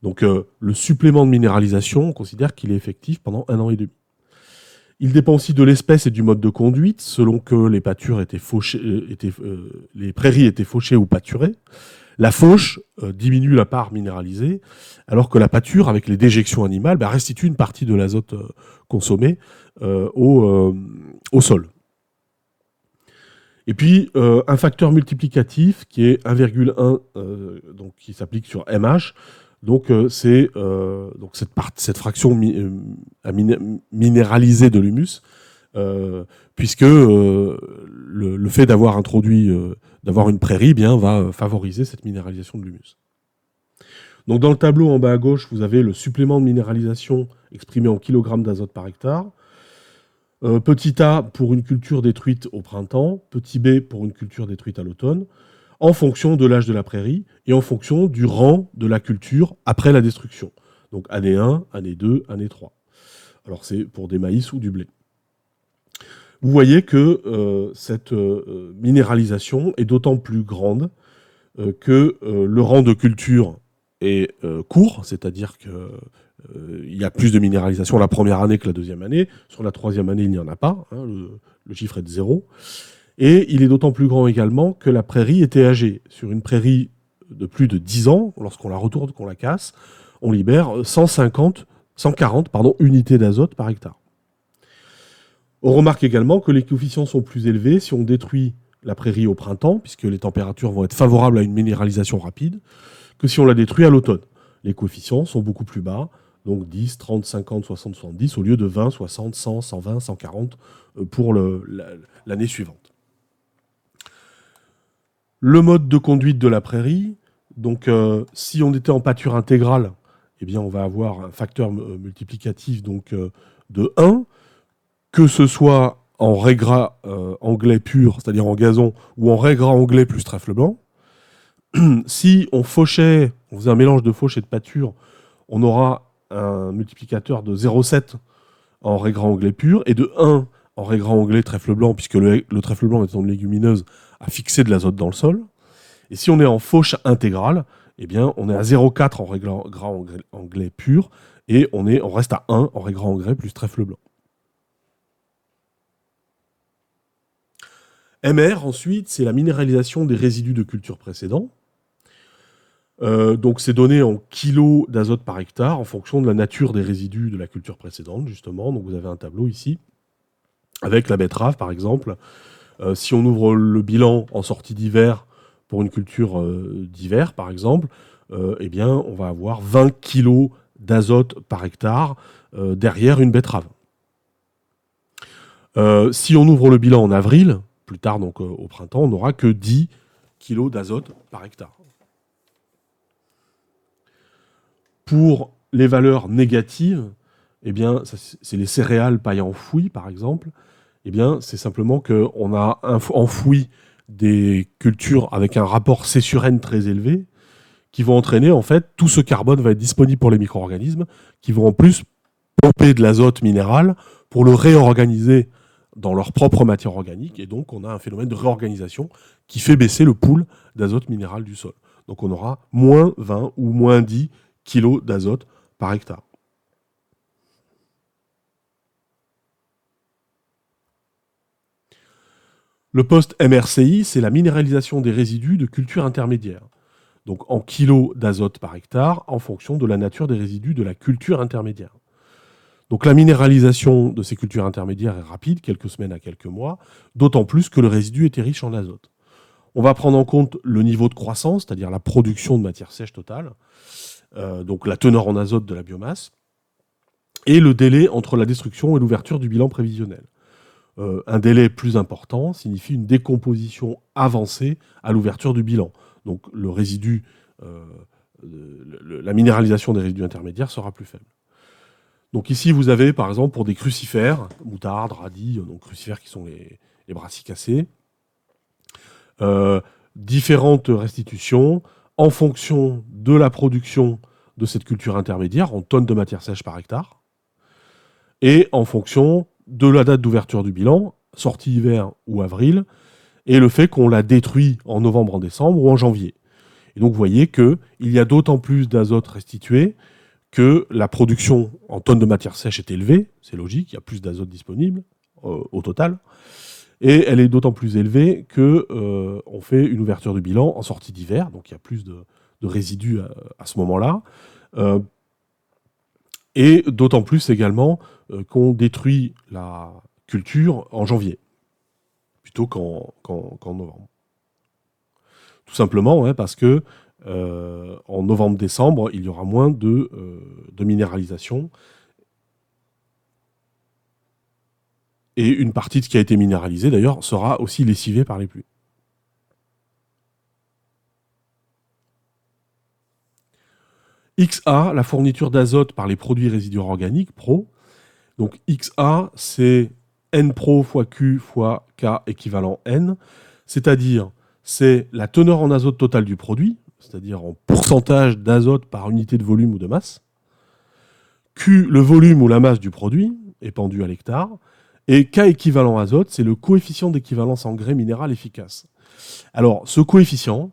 Donc le supplément de minéralisation, on considère qu'il est effectif pendant 1 an et demi. Il dépend aussi de l'espèce et du mode de conduite, selon que les pâtures les prairies étaient fauchées ou pâturées. La fauche diminue la part minéralisée, alors que la pâture, avec les déjections animales, restitue une partie de l'azote consommé au sol. Et puis, un facteur multiplicatif qui est 1,1, donc qui s'applique sur MH. Donc, c'est cette fraction minéralisée de l'humus, puisque le fait d'avoir introduit, d'avoir une prairie, va favoriser cette minéralisation de l'humus. Donc, dans le tableau en bas à gauche, vous avez le supplément de minéralisation exprimé en kilogrammes d'azote par hectare. Petit a pour une culture détruite au printemps, petit b pour une culture détruite à l'automne, en fonction de l'âge de la prairie et en fonction du rang de la culture après la destruction. Donc année 1, année 2, année 3. Alors c'est pour des maïs ou du blé. Vous voyez que cette minéralisation est d'autant plus grande que le rang de culture est court, c'est-à-dire que il y a plus de minéralisation la première année que la deuxième année. Sur la troisième année, il n'y en a pas. Hein, le chiffre est de 0. Et il est d'autant plus grand également que la prairie était âgée. Sur une prairie de plus de 10 ans, lorsqu'on la retourne, qu'on la casse, on libère 140 unités d'azote par hectare. On remarque également que les coefficients sont plus élevés si on détruit la prairie au printemps, puisque les températures vont être favorables à une minéralisation rapide, que si on la détruit à l'automne. Les coefficients sont beaucoup plus bas, donc 10, 30, 50, 60, 70, au lieu de 20, 60, 100, 120, 140 pour l'année suivante. Le mode de conduite de la prairie, donc si on était en pâture intégrale, eh bien on va avoir un facteur multiplicatif donc, de 1, que ce soit en raie gras anglais pur, c'est-à-dire en gazon, ou en raie gras anglais plus trèfle blanc. Si on fauchait, on faisait un mélange de fauche et de pâture, on aura un multiplicateur de 0,7 en raie gras anglais pur et de 1 en raie gras anglais trèfle blanc, puisque le trèfle blanc étant une légumineuse a fixé de l'azote dans le sol. Et si on est en fauche intégrale, eh bien, on est à 0,4 en raie gras anglais pur et on reste à 1 en raie gras anglais plus trèfle blanc. MR, ensuite, c'est la minéralisation des résidus de culture précédents. Donc c'est donné en kilos d'azote par hectare en fonction de la nature des résidus de la culture précédente, justement. Donc vous avez un tableau ici, avec la betterave, par exemple. Si on ouvre le bilan en sortie d'hiver pour une culture d'hiver, par exemple, eh bien, on va avoir 20 kilos d'azote par hectare derrière une betterave. Si on ouvre le bilan en avril, plus tard donc au printemps, on n'aura que 10 kilos d'azote par hectare. Pour les valeurs négatives, eh bien, c'est les céréales paille enfouies, par exemple. Eh bien, c'est simplement qu'on a enfoui des cultures avec un rapport C sur N très élevé, qui vont entraîner, en fait, tout ce carbone va être disponible pour les micro-organismes, qui vont en plus pomper de l'azote minéral pour le réorganiser dans leur propre matière organique. Et donc, on a un phénomène de réorganisation qui fait baisser le pool d'azote minéral du sol. Donc, on aura moins 20 ou moins 10 kilos d'azote par hectare. Le post-MRCI, c'est la minéralisation des résidus de culture intermédiaire. Donc en kilos d'azote par hectare, en fonction de la nature des résidus de la culture intermédiaire. Donc la minéralisation de ces cultures intermédiaires est rapide, quelques semaines à quelques mois, d'autant plus que le résidu était riche en azote. On va prendre en compte le niveau de croissance, c'est-à-dire la production de matière sèche totale, donc la teneur en azote de la biomasse, et le délai entre la destruction et l'ouverture du bilan prévisionnel. Un délai plus important signifie une décomposition avancée à l'ouverture du bilan. Donc le résidu, la minéralisation des résidus intermédiaires sera plus faible. Donc ici, vous avez, par exemple, pour des crucifères, moutarde, radis, donc crucifères qui sont les brassicacées, différentes restitutions en fonction de la production de cette culture intermédiaire en tonnes de matière sèche par hectare, et en fonction de la date d'ouverture du bilan, sortie hiver ou avril, et le fait qu'on la détruit en novembre, en décembre ou en janvier. Et donc vous voyez qu'il y a d'autant plus d'azote restitué que la production en tonnes de matière sèche est élevée, c'est logique, il y a plus d'azote disponible au total, et elle est d'autant plus élevée qu'on fait une ouverture du bilan en sortie d'hiver, donc il y a plus de résidus à ce moment-là, et d'autant plus également qu'on détruit la culture en janvier, plutôt qu'en novembre. Tout simplement parce que en novembre-décembre, il y aura moins de minéralisation. Et une partie de ce qui a été minéralisé, d'ailleurs, sera aussi lessivée par les pluies. XA, la fourniture d'azote par les produits résiduaires organiques, Pro. Donc XA, c'est N Pro fois Q fois K équivalent N, c'est-à-dire c'est la teneur en azote totale du produit, c'est-à-dire en pourcentage d'azote par unité de volume ou de masse. Q, le volume ou la masse du produit, épandu à l'hectare. Et K équivalent azote, c'est le coefficient d'équivalence engrais minéral efficace. Alors, ce coefficient,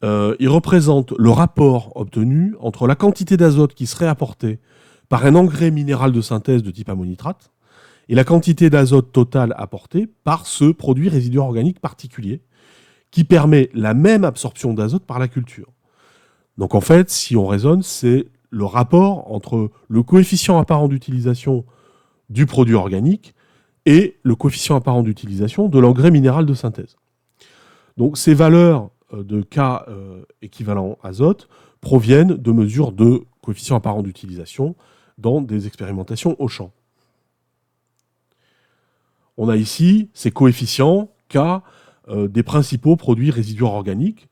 il représente le rapport obtenu entre la quantité d'azote qui serait apportée par un engrais minéral de synthèse de type ammonitrate et la quantité d'azote totale apportée par ce produit résiduaire organique particulier qui permet la même absorption d'azote par la culture. Donc en fait, si on raisonne, c'est le rapport entre le coefficient apparent d'utilisation du produit organique et le coefficient apparent d'utilisation de l'engrais minéral de synthèse. Donc ces valeurs de K équivalent azote proviennent de mesures de coefficient apparent d'utilisation dans des expérimentations au champ. On a ici ces coefficients K des principaux produits résiduaires organiques.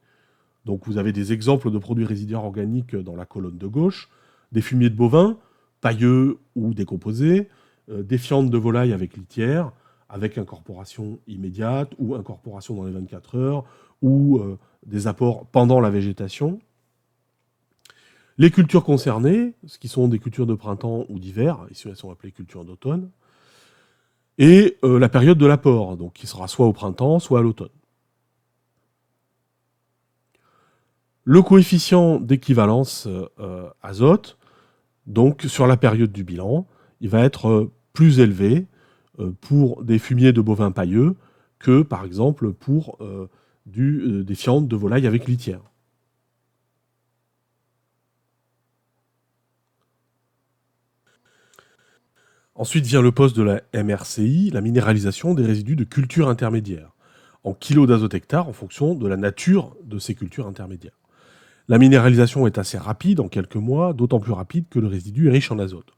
Donc vous avez des exemples de produits résiduaires organiques dans la colonne de gauche, des fumiers de bovins, pailleux ou décomposés, des fientes de volaille avec litière, avec incorporation immédiate ou incorporation dans les 24 heures, ou des apports pendant la végétation. Les cultures concernées, ce qui sont des cultures de printemps ou d'hiver, ici elles sont appelées cultures d'automne, et la période de l'apport, donc qui sera soit au printemps, soit à l'automne. Le coefficient d'équivalence azote, donc sur la période du bilan, il va être plus élevé pour des fumiers de bovins pailleux que, par exemple, pour des fientes de volaille avec litière. Ensuite vient le poste de la MRCI, la minéralisation des résidus de cultures intermédiaires, en kilos d'azote hectare en fonction de la nature de ces cultures intermédiaires. La minéralisation est assez rapide, en quelques mois, d'autant plus rapide que le résidu est riche en azote.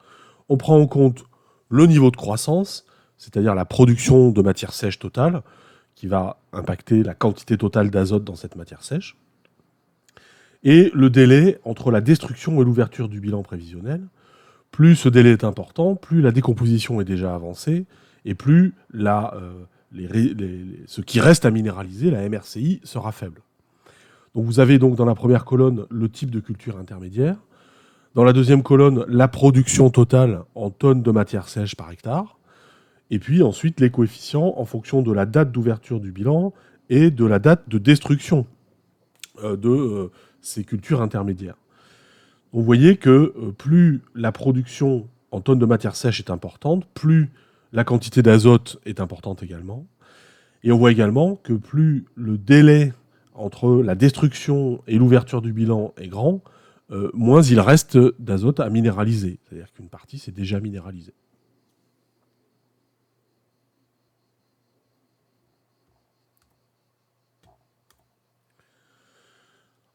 On prend en compte le niveau de croissance, c'est-à-dire la production de matière sèche totale, qui va impacter la quantité totale d'azote dans cette matière sèche, et le délai entre la destruction et l'ouverture du bilan prévisionnel. Plus ce délai est important, plus la décomposition est déjà avancée, et plus ce qui reste à minéraliser, la MRCI, sera faible. Donc vous avez donc dans la première colonne le type de culture intermédiaire. Dans la deuxième colonne, la production totale en tonnes de matière sèche par hectare. Et puis ensuite les coefficients en fonction de la date d'ouverture du bilan et de la date de destruction de ces cultures intermédiaires. Vous voyez que plus la production en tonnes de matière sèche est importante, plus la quantité d'azote est importante également. Et on voit également que plus le délai entre la destruction et l'ouverture du bilan est grand, moins il reste d'azote à minéraliser. C'est-à-dire qu'une partie s'est déjà minéralisée.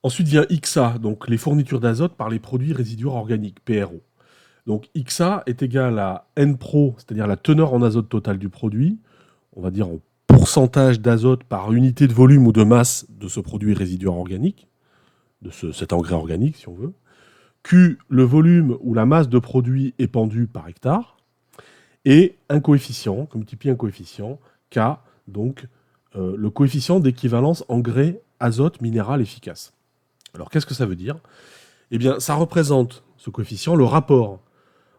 Ensuite vient XA, donc les fournitures d'azote par les produits résiduaires organiques, PRO. Donc XA est égal à N Pro, c'est-à-dire la teneur en azote totale du produit, on va dire en pourcentage d'azote par unité de volume ou de masse de ce produit résiduaire organique, de cet engrais organique si on veut. Q, le volume ou la masse de produit épandu par hectare. Et un coefficient, comme multiplie un coefficient, K, donc le coefficient d'équivalence engrais azote minéral efficace. Alors qu'est-ce que ça veut dire ? Eh bien, ça représente, ce coefficient, le rapport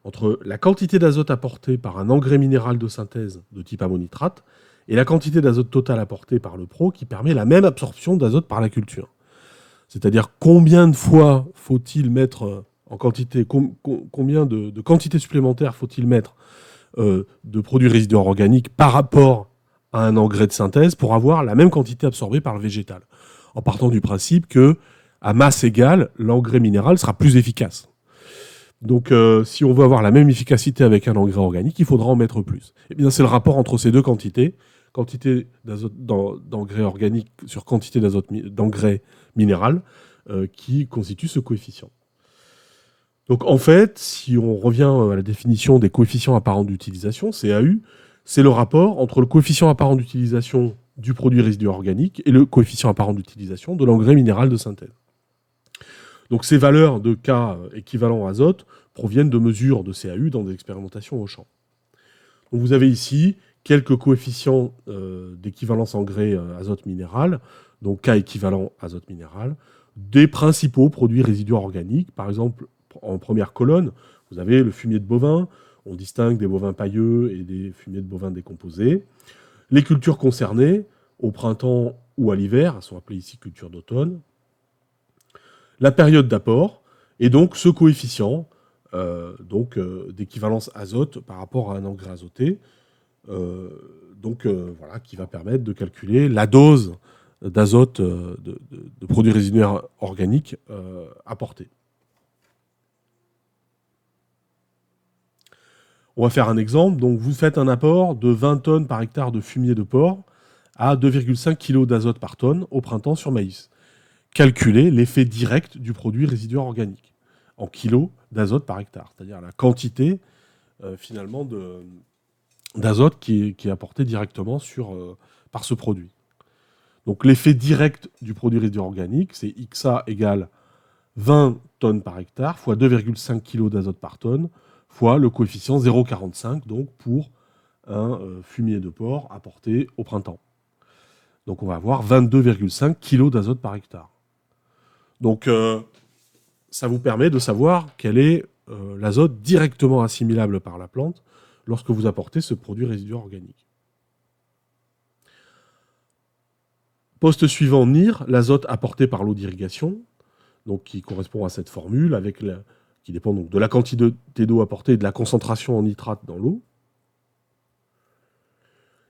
entre la quantité d'azote apportée par un engrais minéral de synthèse de type ammonitrate et la quantité d'azote totale apportée par le pro qui permet la même absorption d'azote par la culture. C'est-à-dire combien de fois faut-il mettre en quantité, combien de quantité supplémentaire faut-il mettre de produits résiduaires organiques par rapport à un engrais de synthèse pour avoir la même quantité absorbée par le végétal, en partant du principe que à masse égale, l'engrais minéral sera plus efficace. Donc, si on veut avoir la même efficacité avec un engrais organique, il faudra en mettre plus. Eh bien, c'est le rapport entre ces deux quantités, quantité d'engrais organique sur quantité d'engrais minéral, qui constitue ce coefficient. Donc, en fait, si on revient à la définition des coefficients apparents d'utilisation, CAU, c'est le rapport entre le coefficient apparent d'utilisation du produit résiduaire organique et le coefficient apparent d'utilisation de l'engrais minéral de synthèse. Donc ces valeurs de K équivalent azote proviennent de mesures de CAU dans des expérimentations au champ. Donc vous avez ici quelques coefficients d'équivalence engrais azote minéral, donc K équivalent azote minéral, des principaux produits résiduaires organiques. Par exemple, en première colonne, vous avez le fumier de bovin, on distingue des bovins pailleux et des fumiers de bovins décomposés. Les cultures concernées, au printemps ou à l'hiver, sont appelées ici cultures d'automne. La période d'apport, et donc ce coefficient d'équivalence azote par rapport à un engrais azoté, voilà, qui va permettre de calculer la dose d'azote de produits résiduaires organiques apportés. On va faire un exemple. Donc, vous faites un apport de 20 tonnes par hectare de fumier de porc à 2,5 kg d'azote par tonne au printemps sur maïs. Calculer l'effet direct du produit résiduaire organique en kilos d'azote par hectare, c'est-à-dire la quantité finalement d'azote qui est apportée directement par ce produit. Donc l'effet direct du produit résiduaire organique, c'est XA égale 20 tonnes par hectare fois 2,5 kg d'azote par tonne fois le coefficient 0,45 donc pour un fumier de porc apporté au printemps. Donc on va avoir 22,5 kg d'azote par hectare. Donc, ça vous permet de savoir quel est l'azote directement assimilable par la plante lorsque vous apportez ce produit résiduaire organique. Poste suivant, NIR, l'azote apporté par l'eau d'irrigation, donc qui correspond à cette formule, qui dépend donc de la quantité d'eau apportée et de la concentration en nitrate dans l'eau.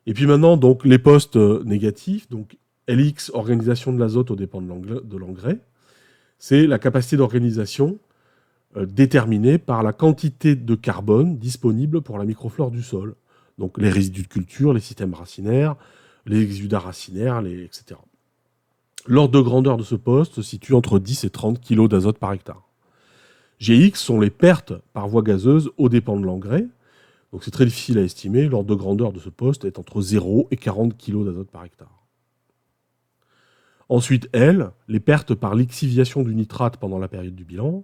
Et puis maintenant, donc, les postes négatifs, donc LX, organisation de l'azote aux dépens de l'engrais, c'est la capacité d'organisation déterminée par la quantité de carbone disponible pour la microflore du sol. Donc les résidus de culture, les systèmes racinaires, les exudats racinaires, etc. L'ordre de grandeur de ce poste se situe entre 10 et 30 kg d'azote par hectare. GX sont les pertes par voie gazeuse aux dépens de l'engrais. Donc c'est très difficile à estimer. L'ordre de grandeur de ce poste est entre 0 et 40 kg d'azote par hectare. Ensuite, L, les pertes par lixiviation du nitrate pendant la période du bilan.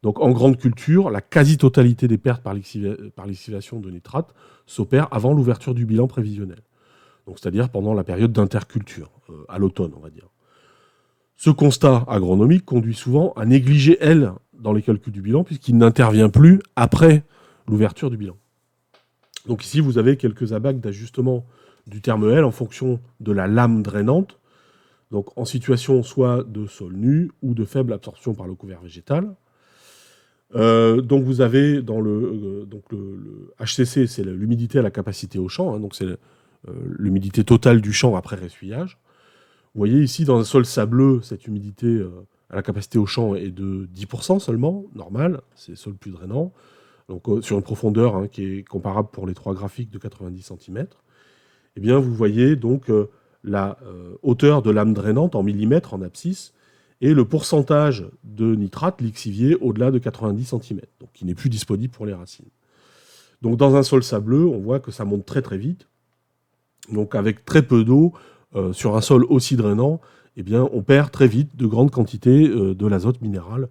Donc en grande culture, la quasi-totalité des pertes par lixiviation de nitrate s'opère avant l'ouverture du bilan prévisionnel. Donc c'est-à-dire pendant la période d'interculture, à l'automne, on va dire. Ce constat agronomique conduit souvent à négliger L dans les calculs du bilan, puisqu'il n'intervient plus après l'ouverture du bilan. Donc ici, vous avez quelques abacs d'ajustement du terme L en fonction de la lame drainante, donc en situation soit de sol nu ou de faible absorption par le couvert végétal. Donc vous avez dans le HCC, c'est l'humidité à la capacité au champ, donc c'est l'humidité totale du champ après ressuyage. Vous voyez ici, dans un sol sableux, cette humidité à la capacité au champ est de 10% seulement, normal, c'est le sol plus drainant, donc sur une profondeur qui est comparable pour les trois graphiques de 90 cm. Eh bien, vous voyez donc la hauteur de lame drainante en millimètres en abscisse et le pourcentage de nitrate lixivié au-delà de 90 cm, donc qui n'est plus disponible pour les racines. Donc dans un sol sableux, on voit que ça monte très très vite. Donc avec très peu d'eau, sur un sol aussi drainant, eh bien, on perd très vite de grandes quantités de l'azote minéral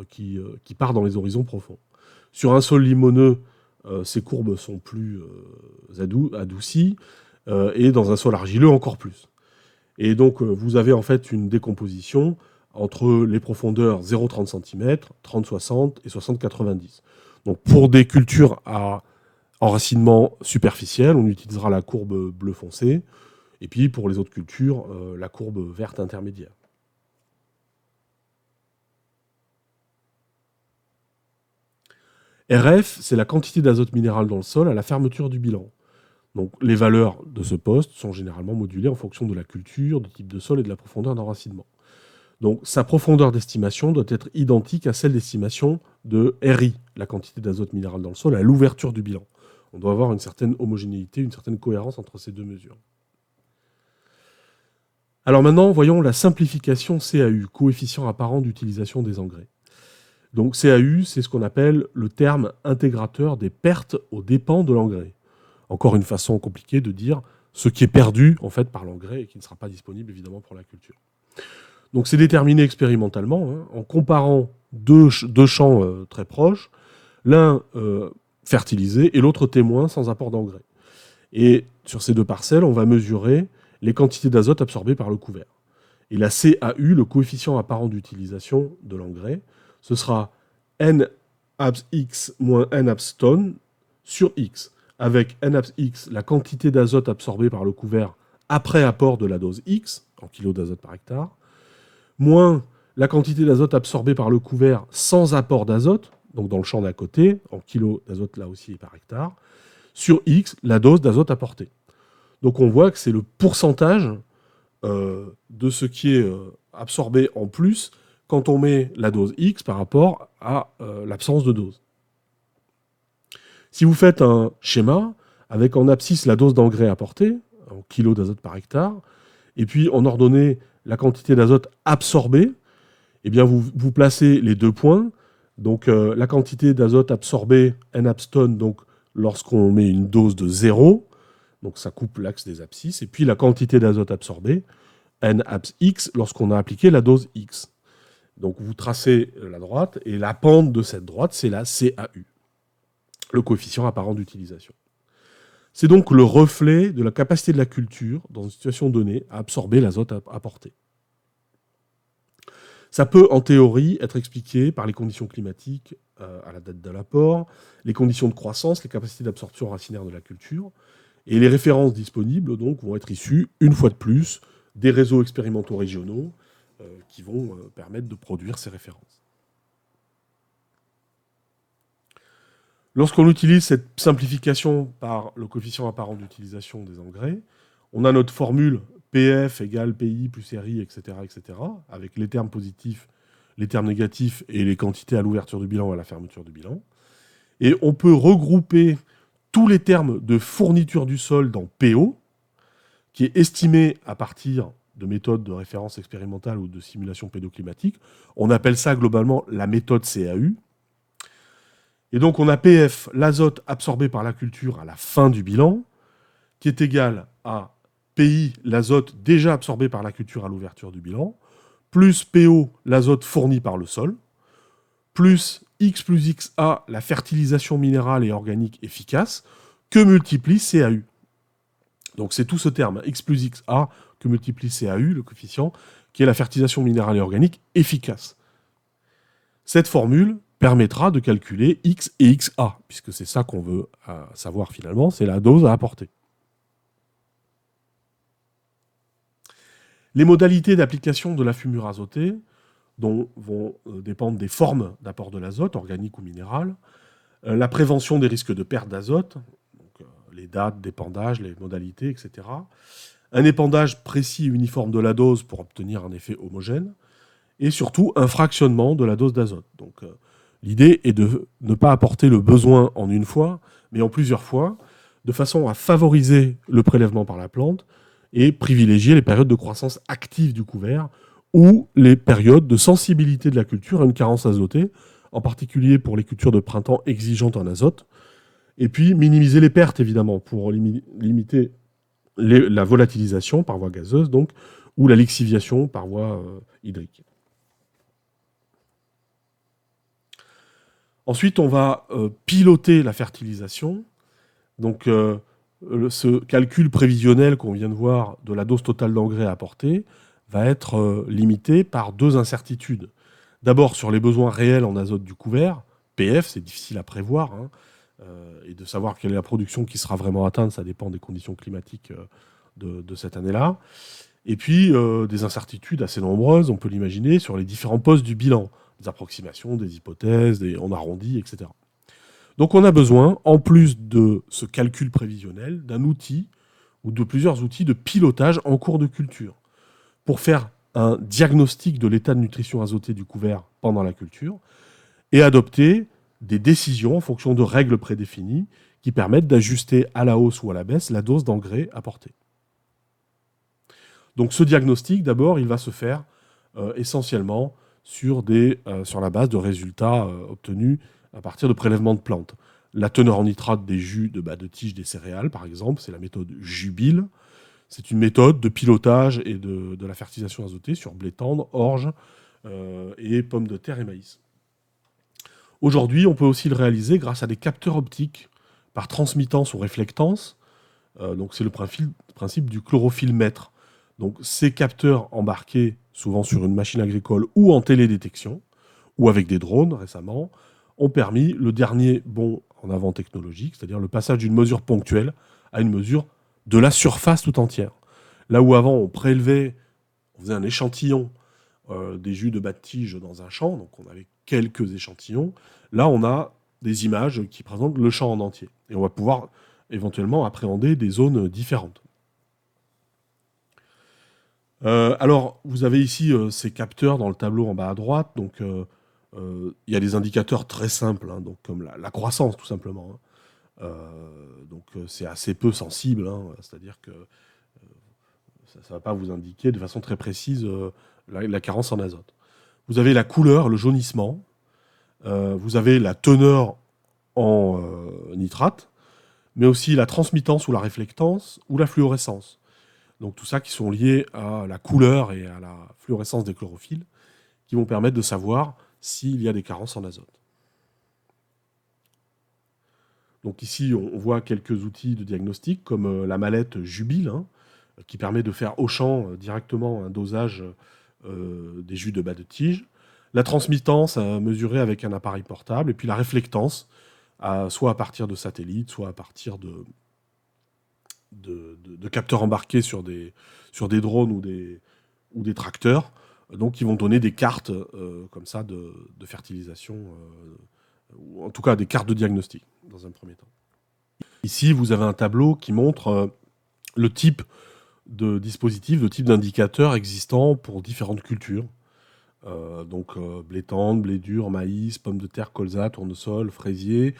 qui part dans les horizons profonds. Sur un sol limoneux, ces courbes sont plus adoucies, et dans un sol argileux encore plus. Et donc vous avez en fait une décomposition entre les profondeurs 0,30 cm, 30-60 et 60-90. Donc pour des cultures à enracinement superficiel, on utilisera la courbe bleu foncé, et puis pour les autres cultures, la courbe verte intermédiaire. RF, c'est la quantité d'azote minéral dans le sol à la fermeture du bilan. Donc les valeurs de ce poste sont généralement modulées en fonction de la culture, du type de sol et de la profondeur d'enracinement. Donc sa profondeur d'estimation doit être identique à celle d'estimation de RI, la quantité d'azote minéral dans le sol, à l'ouverture du bilan. On doit avoir une certaine homogénéité, une certaine cohérence entre ces deux mesures. Alors maintenant, voyons la simplification CAU, coefficient apparent d'utilisation des engrais. Donc CAU, c'est ce qu'on appelle le terme intégrateur des pertes aux dépens de l'engrais. Encore une façon compliquée de dire ce qui est perdu en fait par l'engrais et qui ne sera pas disponible évidemment pour la culture. Donc c'est déterminé expérimentalement en comparant deux champs très proches, l'un fertilisé et l'autre témoin sans apport d'engrais. Et sur ces deux parcelles, on va mesurer les quantités d'azote absorbées par le couvert. Et la CAU, le coefficient apparent d'utilisation de l'engrais, ce sera N abs X moins N abs tonnes sur X, avec N abs X, la quantité d'azote absorbée par le couvert après apport de la dose X, en kilo d'azote par hectare, moins la quantité d'azote absorbée par le couvert sans apport d'azote, donc dans le champ d'à côté, en kilo d'azote là aussi par hectare, sur X, la dose d'azote apportée. Donc on voit que c'est le pourcentage de ce qui est absorbé en plus quand on met la dose X par rapport à l'absence de dose. Si vous faites un schéma avec en abscisse la dose d'engrais apportée, en kilo d'azote par hectare, et puis en ordonnée la quantité d'azote absorbée, eh bien vous placez les deux points. Donc la quantité d'azote absorbée, N abs tonnes, donc lorsqu'on met une dose de 0, donc ça coupe l'axe des abscisses, et puis la quantité d'azote absorbée, N abs X, lorsqu'on a appliqué la dose X. Donc vous tracez la droite, et la pente de cette droite, c'est la CAU, le coefficient apparent d'utilisation. C'est donc le reflet de la capacité de la culture, dans une situation donnée, à absorber l'azote apporté. Ça peut, en théorie, être expliqué par les conditions climatiques à la date de l'apport, les conditions de croissance, les capacités d'absorption racinaire de la culture, et les références disponibles donc, vont être issues, une fois de plus, des réseaux expérimentaux régionaux qui vont permettre de produire ces références. Lorsqu'on utilise cette simplification par le coefficient apparent d'utilisation des engrais, on a notre formule PF égale PI plus RI, etc., avec les termes positifs, les termes négatifs et les quantités à l'ouverture du bilan et à la fermeture du bilan. Et on peut regrouper tous les termes de fourniture du sol dans PO, qui est estimé à partir de méthodes de référence expérimentale ou de simulation pédoclimatique. On appelle ça globalement la méthode CAU. Et donc on a PF, l'azote absorbé par la culture à la fin du bilan, qui est égal à PI, l'azote déjà absorbé par la culture à l'ouverture du bilan, plus PO, l'azote fourni par le sol, plus X plus XA, la fertilisation minérale et organique efficace, que multiplie CAU. Donc c'est tout ce terme, X plus XA, que multiplie CAU, le coefficient, qui est la fertilisation minérale et organique efficace. Cette formule permettra de calculer X et XA, puisque c'est ça qu'on veut savoir finalement, c'est la dose à apporter. Les modalités d'application de la fumure azotée dont vont dépendre des formes d'apport de l'azote, organique ou minéral, la prévention des risques de perte d'azote, les dates d'épandage, les modalités, etc. Un épandage précis et uniforme de la dose pour obtenir un effet homogène, et surtout un fractionnement de la dose d'azote. Donc l'idée est de ne pas apporter le besoin en une fois, mais en plusieurs fois, de façon à favoriser le prélèvement par la plante et privilégier les périodes de croissance active du couvert ou les périodes de sensibilité de la culture à une carence azotée, en particulier pour les cultures de printemps exigeantes en azote, et puis minimiser les pertes, évidemment, pour limiter la volatilisation par voie gazeuse, donc, ou la lixiviation par voie hydrique. Ensuite, on va piloter la fertilisation. Donc, ce calcul prévisionnel qu'on vient de voir de la dose totale d'engrais apportée va être limité par deux incertitudes. D'abord, sur les besoins réels en azote du couvert, PF, c'est difficile à prévoir, hein, et de savoir quelle est la production qui sera vraiment atteinte, ça dépend des conditions climatiques de cette année-là. Et puis, des incertitudes assez nombreuses, on peut l'imaginer, sur les différents postes du bilan, des approximations, des hypothèses, on arrondit, etc. Donc on a besoin, en plus de ce calcul prévisionnel, d'un outil ou de plusieurs outils de pilotage en cours de culture pour faire un diagnostic de l'état de nutrition azotée du couvert pendant la culture et adopter des décisions en fonction de règles prédéfinies qui permettent d'ajuster à la hausse ou à la baisse la dose d'engrais apportée. Donc ce diagnostic, d'abord, il va se faire essentiellement sur la base de résultats obtenus à partir de prélèvements de plantes. La teneur en nitrate des jus de bas de tige des céréales, par exemple, c'est la méthode Jubile. C'est une méthode de pilotage et de la fertilisation azotée sur blé tendre, orge et pommes de terre et maïs. Aujourd'hui, on peut aussi le réaliser grâce à des capteurs optiques par transmittance ou réflectance. Donc c'est le principe du chlorophylle-mètre. Donc ces capteurs embarqués souvent sur une machine agricole ou en télédétection, ou avec des drones récemment, ont permis le dernier bond en avant technologique, c'est-à-dire le passage d'une mesure ponctuelle à une mesure de la surface tout entière. Là où avant on prélevait, on faisait un échantillon des jus de bas de tige dans un champ, donc on avait quelques échantillons, là on a des images qui présentent le champ en entier. Et on va pouvoir éventuellement appréhender des zones différentes. Alors, vous avez ici ces capteurs dans le tableau en bas à droite. Donc, il y a des indicateurs très simples, hein, donc, comme la croissance, tout simplement. Hein. Donc, c'est assez peu sensible. Hein, c'est-à-dire que ça ne va pas vous indiquer de façon très précise la carence en azote. Vous avez la couleur, le jaunissement. Vous avez la teneur en nitrate, mais aussi la transmittance ou la réflectance ou la fluorescence. Donc tout ça qui sont liés à la couleur et à la fluorescence des chlorophylles, qui vont permettre de savoir s'il y a des carences en azote. Donc ici, on voit quelques outils de diagnostic, comme la mallette Jubile, hein, qui permet de faire au champ directement un dosage des jus de bas de tige. La transmittance mesurée avec un appareil portable, et puis la réflectance, soit à partir de satellites, soit à partir de capteurs embarqués sur des drones ou des tracteurs, donc qui vont donner des cartes comme ça de fertilisation, ou en tout cas des cartes de diagnostic dans un premier temps. Ici, vous avez un tableau qui montre le type de dispositif, le type d'indicateur existant pour différentes cultures. Donc blé tendre, blé dur, maïs, pommes de terre, colza, tournesol, fraisier,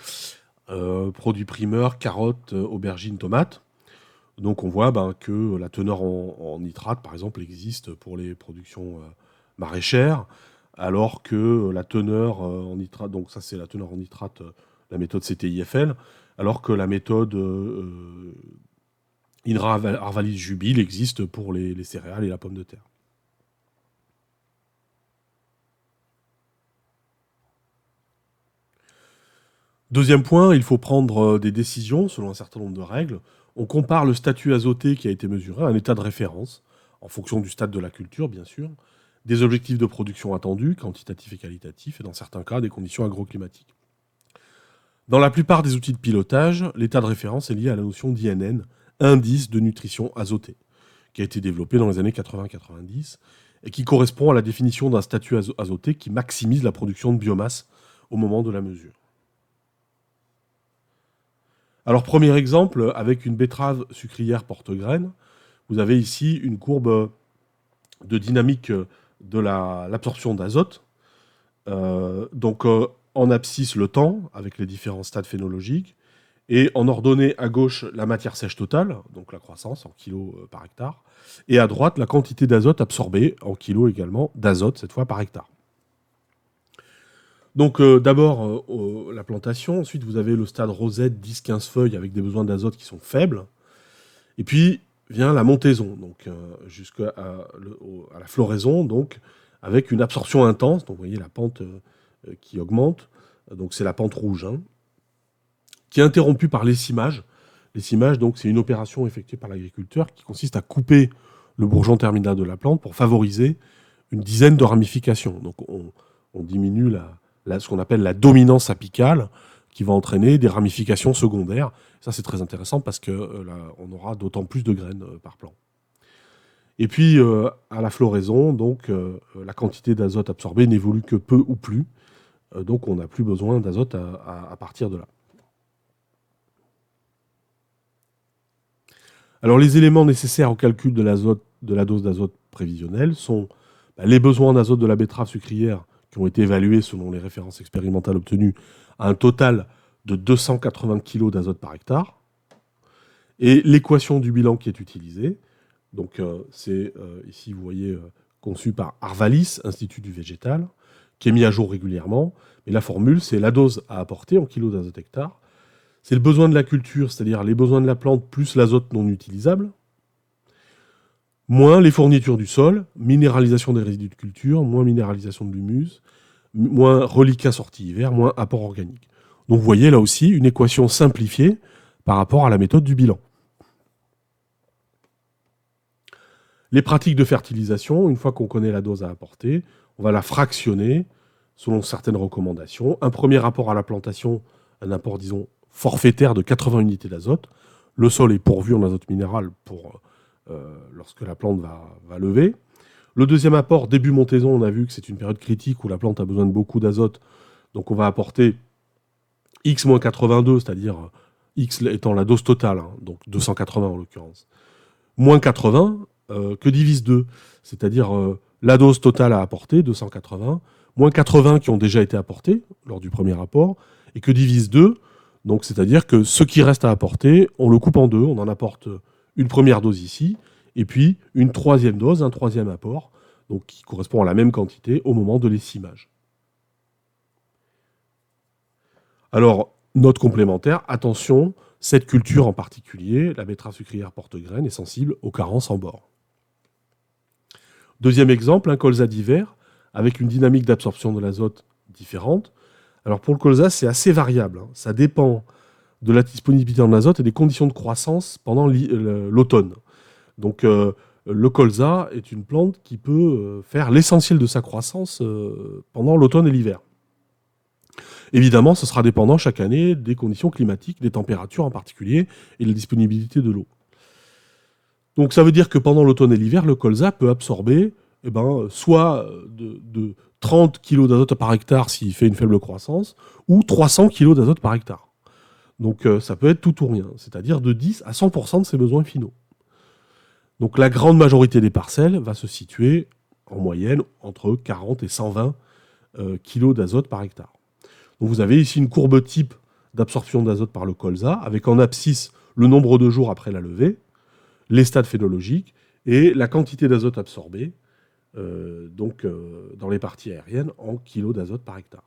produits primeurs, carottes, aubergines, tomates. Donc on voit que la teneur en nitrate, par exemple, existe pour les productions maraîchères, alors que la teneur en nitrate, donc ça c'est la teneur en nitrate, la méthode CTIFL, alors que la méthode INRA Arvalis Jubile existe pour les céréales et la pomme de terre. Deuxième point, il faut prendre des décisions selon un certain nombre de règles. On compare le statut azoté qui a été mesuré à un état de référence, en fonction du stade de la culture, bien sûr, des objectifs de production attendus, quantitatifs et qualitatifs, et dans certains cas, des conditions agroclimatiques. Dans la plupart des outils de pilotage, l'état de référence est lié à la notion d'INN, indice de nutrition azotée, qui a été développé dans les années 80-90, et qui correspond à la définition d'un statut azoté qui maximise la production de biomasse au moment de la mesure. Alors, premier exemple, avec une betterave sucrière porte-graines, vous avez ici une courbe de dynamique de l'absorption d'azote. Donc, en abscisse, le temps, avec les différents stades phénologiques, et en ordonnée à gauche, la matière sèche totale, donc la croissance en kilos par hectare, et à droite, la quantité d'azote absorbée, en kilos également, d'azote, cette fois par hectare. Donc d'abord la plantation, ensuite vous avez le stade rosette, 10-15 feuilles avec des besoins d'azote qui sont faibles, et puis vient la montaison, donc jusqu'à la floraison, donc avec une absorption intense, donc vous voyez la pente qui augmente, donc c'est la pente rouge, hein, qui est interrompue par l'essimage. L'essimage, donc c'est une opération effectuée par l'agriculteur qui consiste à couper le bourgeon terminal de la plante pour favoriser une dizaine de ramifications. Donc on diminue ce qu'on appelle la dominance apicale, qui va entraîner des ramifications secondaires. Ça, c'est très intéressant parce que là, on aura d'autant plus de graines par plant. Et puis, à la floraison, donc, la quantité d'azote absorbée n'évolue que peu ou plus. Donc, on n'a plus besoin d'azote à partir de là. Alors, les éléments nécessaires au calcul de la dose d'azote prévisionnelle sont les besoins d'azote de la betterave sucrière qui ont été évalués selon les références expérimentales obtenues à un total de 280 kg d'azote par hectare, et l'équation du bilan qui est utilisée. Donc, c'est ici, vous voyez, conçu par Arvalis, Institut du végétal, qui est mis à jour régulièrement. Mais la formule, c'est la dose à apporter en kilos d'azote hectare. C'est le besoin de la culture, c'est-à-dire les besoins de la plante plus l'azote non utilisable, moins les fournitures du sol, minéralisation des résidus de culture, moins minéralisation de l'humus, moins reliquats sortis hiver, moins apport organique. Donc vous voyez là aussi une équation simplifiée par rapport à la méthode du bilan. Les pratiques de fertilisation, une fois qu'on connaît la dose à apporter, on va la fractionner selon certaines recommandations. Un premier apport à la plantation, un apport, disons, forfaitaire de 80 unités d'azote. Le sol est pourvu en azote minéral pour lorsque la plante va lever. Le deuxième apport, début montaison, on a vu que c'est une période critique où la plante a besoin de beaucoup d'azote. Donc on va apporter X-82, c'est-à-dire X étant la dose totale, donc 280 en l'occurrence, moins 80, que divise 2, c'est-à-dire la dose totale à apporter, 280, moins 80 qui ont déjà été apportés lors du premier apport, et que divise 2, donc c'est-à-dire que ce qui reste à apporter, on le coupe en deux, on en apporte une première dose ici, et puis une troisième dose, un troisième apport, donc qui correspond à la même quantité au moment de l'essimage. Alors, note complémentaire, attention, cette culture en particulier, la betterave sucrière porte-graines, est sensible aux carences en bord. Deuxième exemple, un colza d'hiver, avec une dynamique d'absorption de l'azote différente. Alors pour le colza, c'est assez variable. Ça dépend de la disponibilité en azote et des conditions de croissance pendant l'automne. Donc le colza est une plante qui peut faire l'essentiel de sa croissance pendant l'automne et l'hiver. Évidemment, ce sera dépendant chaque année des conditions climatiques, des températures en particulier, et de la disponibilité de l'eau. Donc ça veut dire que pendant l'automne et l'hiver, le colza peut absorber soit de 30 kg d'azote par hectare s'il fait une faible croissance, ou 300 kg d'azote par hectare. Donc ça peut être tout ou rien, c'est-à-dire de 10 à 100% de ses besoins finaux. Donc la grande majorité des parcelles va se situer en moyenne entre 40 et 120 kg d'azote par hectare. Donc vous avez ici une courbe type d'absorption d'azote par le colza, avec en abscisse le nombre de jours après la levée, les stades phénologiques et la quantité d'azote absorbée dans les parties aériennes en kilos d'azote par hectare.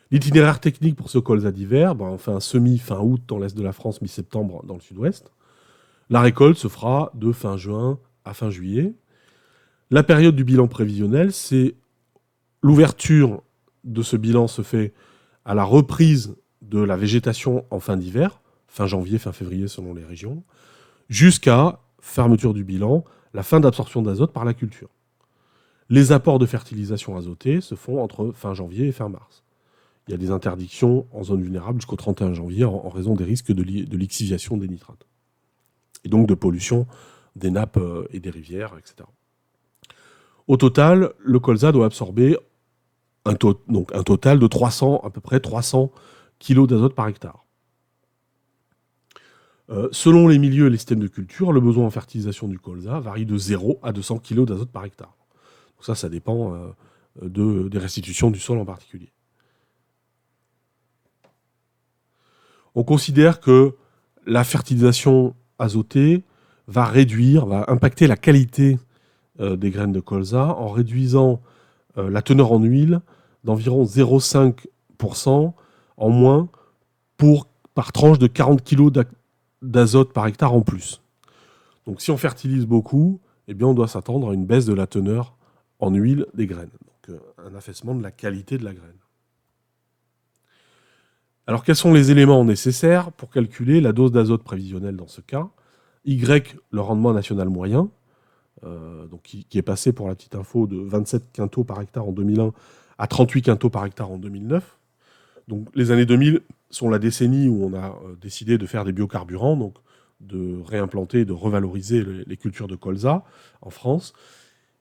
L'itinéraire technique pour ce colza d'hiver, on fait un semis fin août dans l'est de la France, mi-septembre dans le sud-ouest. La récolte se fera de fin juin à fin juillet. La période du bilan prévisionnel, c'est l'ouverture de ce bilan se fait à la reprise de la végétation en fin d'hiver, fin janvier, fin février selon les régions, jusqu'à fermeture du bilan, la fin d'absorption d'azote par la culture. Les apports de fertilisation azotée se font entre fin janvier et fin mars. Il y a des interdictions en zone vulnérable jusqu'au 31 janvier en raison des risques de lixiviation des nitrates. Et donc de pollution des nappes et des rivières, etc. Au total, le colza doit absorber un total de à peu près 300 kg d'azote par hectare. Selon les milieux et les systèmes de culture, le besoin en fertilisation du colza varie de 0 à 200 kg d'azote par hectare. Donc ça dépend des restitutions du sol en particulier. On considère que la fertilisation azotée va impacter la qualité des graines de colza en réduisant la teneur en huile d'environ 0,5% en moins par tranche de 40 kg d'azote par hectare en plus. Donc si on fertilise beaucoup, on doit s'attendre à une baisse de la teneur en huile des graines. Donc un affaissement de la qualité de la graine. Alors, quels sont les éléments nécessaires pour calculer la dose d'azote prévisionnelle dans ce cas? Y, le rendement national moyen, donc qui est passé, pour la petite info, de 27 quintaux par hectare en 2001 à 38 quintaux par hectare en 2009. Donc, les années 2000 sont la décennie où on a décidé de faire des biocarburants, donc de réimplanter, de revaloriser les cultures de colza en France.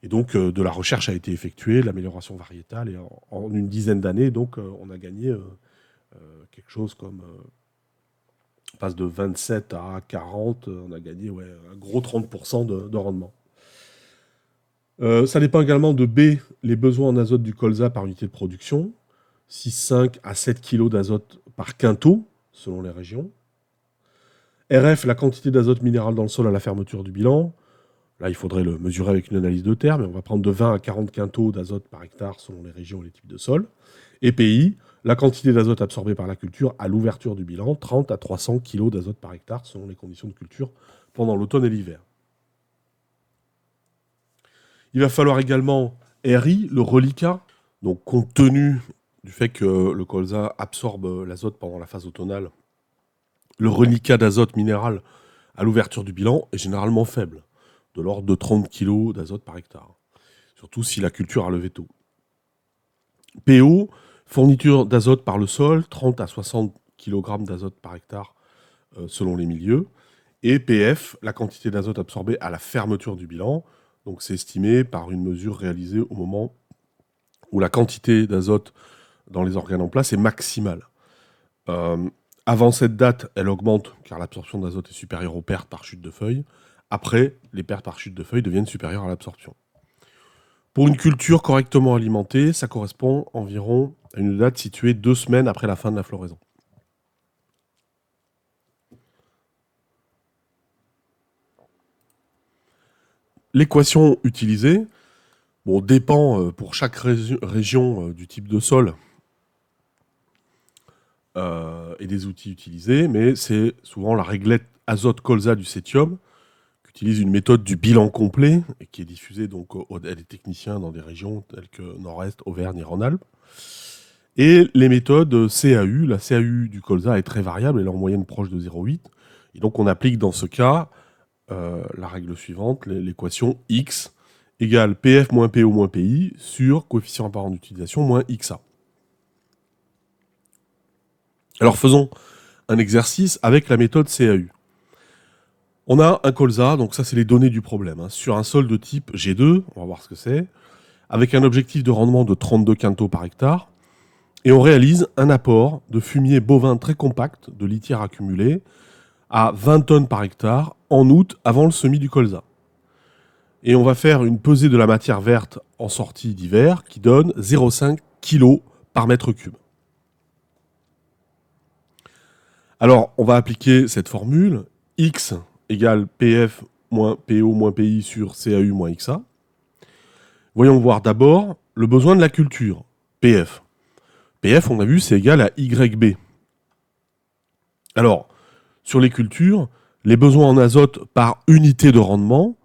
Et donc, de la recherche a été effectuée, de l'amélioration variétale, et en une dizaine d'années, donc, on a gagné quelque chose comme... on passe de 27 à 40, on a gagné un gros 30% de rendement. Ça dépend également de B, les besoins en azote du colza par unité de production, 6,5 à 7 kg d'azote par quintot, selon les régions. RF, la quantité d'azote minéral dans le sol à la fermeture du bilan. Là, il faudrait le mesurer avec une analyse de terre, mais on va prendre de 20 à 40 quintaux d'azote par hectare selon les régions et les types de sol. Et PI, la quantité d'azote absorbée par la culture à l'ouverture du bilan, 30 à 300 kg d'azote par hectare selon les conditions de culture pendant l'automne et l'hiver. Il va falloir également RI, le reliquat. Donc, compte tenu du fait que le colza absorbe l'azote pendant la phase automnale, le reliquat d'azote minéral à l'ouverture du bilan est généralement faible, de l'ordre de 30 kg d'azote par hectare, surtout si la culture a levé tôt. PO, fourniture d'azote par le sol, 30 à 60 kg d'azote par hectare selon les milieux. Et PF, la quantité d'azote absorbée à la fermeture du bilan. Donc c'est estimé par une mesure réalisée au moment où la quantité d'azote dans les organes en place est maximale. Avant cette date, elle augmente car l'absorption d'azote est supérieure aux pertes par chute de feuilles. Après, les pertes par chute de feuilles deviennent supérieures à l'absorption. Pour une culture correctement alimentée, ça correspond environ à une date située 2 semaines après la fin de la floraison. L'équation utilisée dépend pour chaque région du type de sol et des outils utilisés, mais c'est souvent la réglette azote-colza du Cétium, qui utilise une méthode du bilan complet et qui est diffusée donc à des techniciens dans des régions telles que Nord-Est, Auvergne et Rhône-Alpes. Et les méthodes CAU, la CAU du colza est très variable, elle est en moyenne proche de 0,8. Et donc on applique dans ce cas la règle suivante, l'équation X égale PF moins PO moins PI sur coefficient apparent d'utilisation moins XA. Alors faisons un exercice avec la méthode CAU. On a un colza, donc ça c'est les données du problème, sur un sol de type G2, on va voir ce que c'est, avec un objectif de rendement de 32 quintaux par hectare, et on réalise un apport de fumier bovin très compact de litière accumulée à 20 tonnes par hectare en août avant le semis du colza. Et on va faire une pesée de la matière verte en sortie d'hiver qui donne 0,5 kg par mètre cube. Alors, on va appliquer cette formule, X égale PF moins PO moins PI sur CAU moins XA. Voyons voir d'abord le besoin de la culture, PF. PF, on a vu, c'est égal à YB. Alors, sur les cultures, les besoins en azote par unité de rendement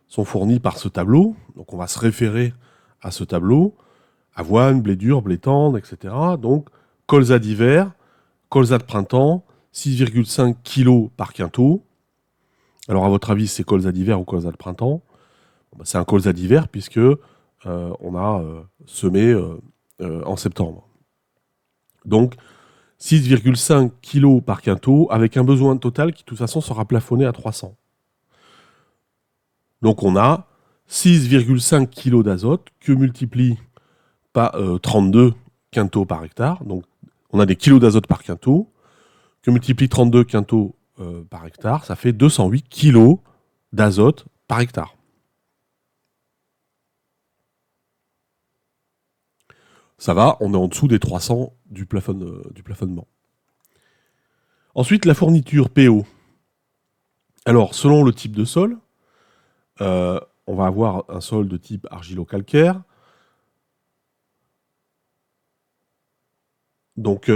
sont fournis par ce tableau. Donc, on va se référer à ce tableau. Avoine, blé dur, blé tendre, etc. Donc, colza d'hiver, colza de printemps, 6,5 kg par quintot. Alors, à votre avis, c'est colza d'hiver ou colza de printemps? C'est un colza d'hiver puisque on a semé en septembre. Donc, 6,5 kg par quintot avec un besoin total qui, de toute façon, sera plafonné à 300. Donc, on a 6,5 kg d'azote que multiplie par 32 quintaux par hectare. Donc, on a des kilos d'azote par quintot que multiplie 32 quintaux par hectare. Ça fait 208 kg d'azote par hectare. Ça va, on est en dessous des 300 du plafonnement. Ensuite, la fourniture PO. Alors, selon le type de sol, on va avoir un sol de type argilo-calcaire. Donc,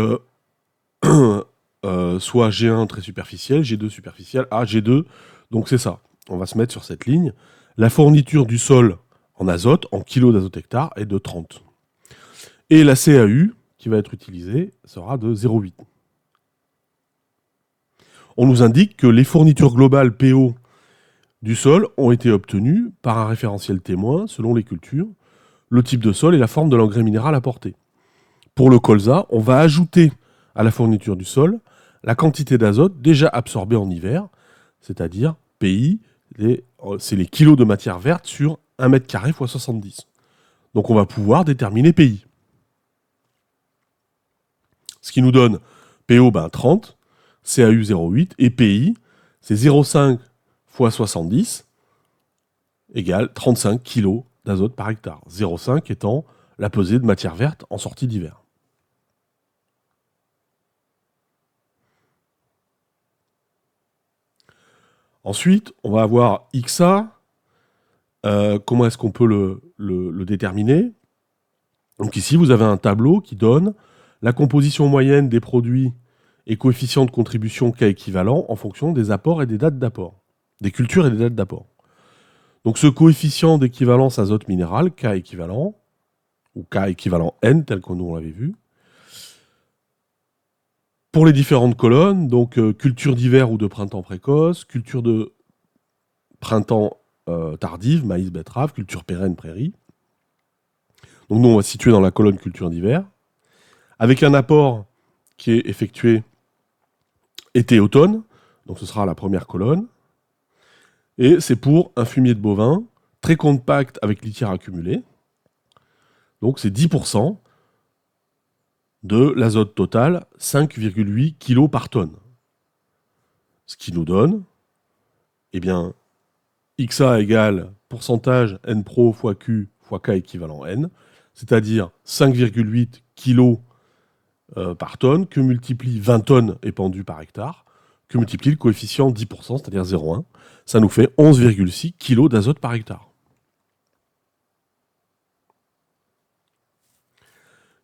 soit G1 très superficiel, G2 superficiel, A, G2. Donc, c'est ça. On va se mettre sur cette ligne. La fourniture du sol en azote, en kilos d'azote hectare, est de 30. Et la CAU, qui va être utilisée, sera de 0,8. on nous indique que les fournitures globales PO du sol ont été obtenues par un référentiel témoin selon les cultures, le type de sol et la forme de l'engrais minéral apporté. Pour le colza, on va ajouter à la fourniture du sol la quantité d'azote déjà absorbée en hiver, c'est-à-dire PI, c'est les kilos de matière verte sur 1 mètre carré x 70. Donc on va pouvoir déterminer PI. Ce qui nous donne PO 30, CAU 0,8 et PI, c'est 0,5 x 70 égale 35 kg d'azote par hectare. 0,5 étant la pesée de matière verte en sortie d'hiver. Ensuite, on va avoir XA. Comment est-ce qu'on peut le déterminer? Donc ici, vous avez un tableau qui donne la composition moyenne des produits et coefficient de contribution K équivalent en fonction des apports et des dates d'apport, des cultures et des dates d'apport. Donc ce coefficient d'équivalence azote minéral, K équivalent, ou K équivalent N, tel que nous on l'avait vu, pour les différentes colonnes, donc culture d'hiver ou de printemps précoce, culture de printemps tardive, maïs, betterave, culture pérenne, prairie. Donc nous on va se situer dans la colonne culture d'hiver, avec un apport qui est effectué été-automne, donc ce sera la première colonne, et c'est pour un fumier de bovin très compact avec litière accumulée, donc c'est 10% de l'azote total, 5,8 kg par tonne. Ce qui nous donne, eh bien, XA égale pourcentage N pro fois Q fois K équivalent N, c'est-à-dire 5,8 kg par tonne, que multiplie 20 tonnes épandues par hectare, que multiplie le coefficient 10%, c'est-à-dire 0,1, ça nous fait 11,6 kg d'azote par hectare.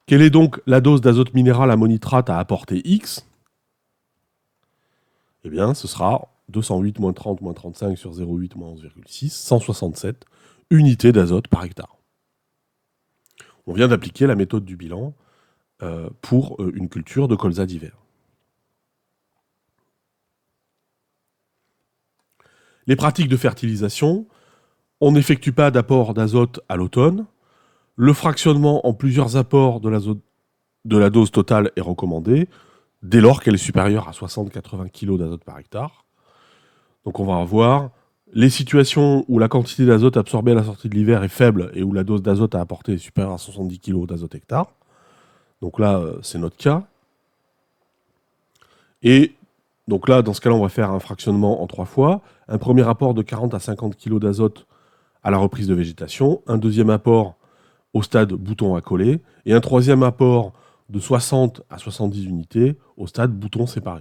Quelle est donc la dose d'azote minéral ammonitrate à apporter X? Eh bien, ce sera 208 moins 30 moins 35 sur 0,8 moins 11,6, 167 unités d'azote par hectare. On vient d'appliquer la méthode du bilan pour une culture de colza d'hiver. Les pratiques de fertilisation, on n'effectue pas d'apport d'azote à l'automne. Le fractionnement en plusieurs apports de la dose totale est recommandé, dès lors qu'elle est supérieure à 60-80 kg d'azote par hectare. Donc on va avoir les situations où la quantité d'azote absorbée à la sortie de l'hiver est faible et où la dose d'azote à apporter est supérieure à 70 kg d'azote hectare. Donc là, c'est notre cas. Et donc là, dans ce cas-là, on va faire un fractionnement en 3 fois. Un premier apport de 40 à 50 kg d'azote à la reprise de végétation, un deuxième apport au stade bouton à coller, et un troisième apport de 60 à 70 unités au stade bouton séparé.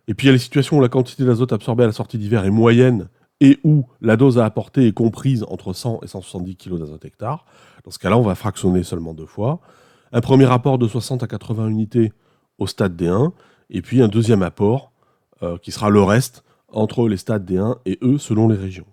Et puis il y a les situations où la quantité d'azote absorbée à la sortie d'hiver est moyenne et où la dose à apporter est comprise entre 100 et 170 kg d'azote hectare. Dans ce cas-là, on va fractionner seulement 2 fois. Un premier apport de 60 à 80 unités au stade D1, et puis un deuxième apport qui sera le reste entre les stades D1 et E selon les régions.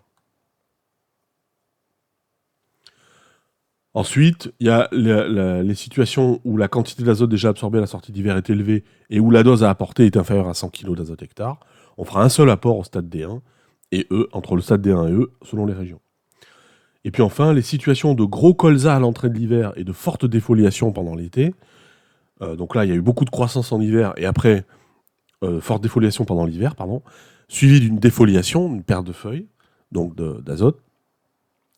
Ensuite, il y a les situations où la quantité d'azote déjà absorbée à la sortie d'hiver est élevée et où la dose à apporter est inférieure à 100 kg d'azote hectare. On fera un seul apport au stade D1 et E, entre le stade D1 et E, selon les régions. Et puis enfin, les situations de gros colza à l'entrée de l'hiver et de forte défoliation pendant l'été. Donc là, il y a eu beaucoup de croissance en hiver et après, forte défoliation pendant l'hiver, suivie d'une défoliation, une perte de feuilles, donc d'azote.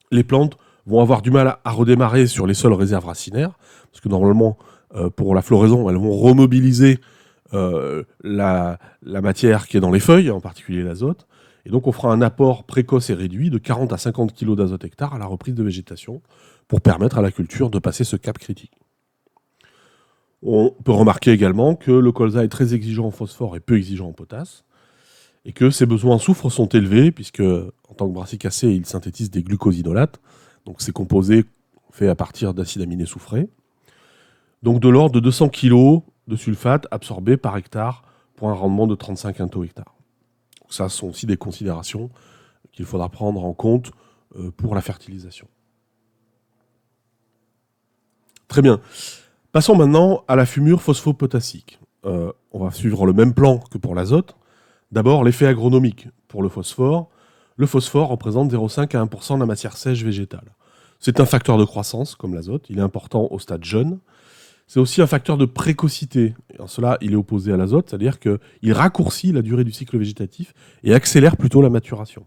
Les plantes vont avoir du mal à redémarrer sur les seules réserves racinaires, parce que normalement, pour la floraison, elles vont remobiliser la matière qui est dans les feuilles, en particulier l'azote. Et donc on fera un apport précoce et réduit de 40 à 50 kg d'azote hectare à la reprise de végétation pour permettre à la culture de passer ce cap critique. On peut remarquer également que le colza est très exigeant en phosphore et peu exigeant en potasse, et que ses besoins en soufre sont élevés, puisque en tant que brassicacé, il synthétise des glucosinolates, donc ces composés faits à partir d'acides aminés soufrés. Donc de l'ordre de 200 kg de sulfate absorbés par hectare pour un rendement de 35 quintaux hectare. Donc ça, ce sont aussi des considérations qu'il faudra prendre en compte pour la fertilisation. Très bien. Passons maintenant à la fumure phosphopotassique. On va suivre le même plan que pour l'azote, D'abord, l'effet agronomique. Pour le phosphore représente 0,5 à 1% de la matière sèche végétale. C'est un facteur de croissance, comme l'azote, il est important au stade jeune. C'est aussi un facteur de précocité. Et en cela, il est opposé à l'azote, c'est-à-dire qu'il raccourcit la durée du cycle végétatif et accélère plutôt la maturation.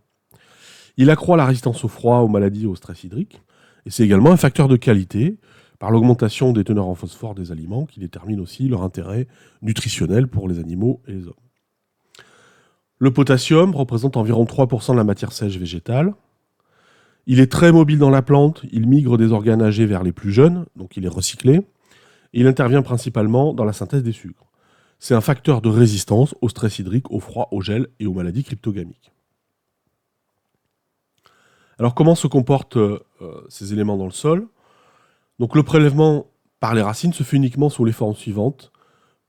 Il accroît la résistance au froid, aux maladies et au stress hydrique. Et c'est également un facteur de qualité par l'augmentation des teneurs en phosphore des aliments qui détermine aussi leur intérêt nutritionnel pour les animaux et les hommes. Le potassium représente environ 3% de la matière sèche végétale. Il est très mobile dans la plante, il migre des organes âgés vers les plus jeunes, donc il est recyclé. Et il intervient principalement dans la synthèse des sucres. C'est un facteur de résistance au stress hydrique, au froid, au gel et aux maladies cryptogamiques. Alors comment se comportent ces éléments dans le sol ? Donc le prélèvement par les racines se fait uniquement sous les formes suivantes.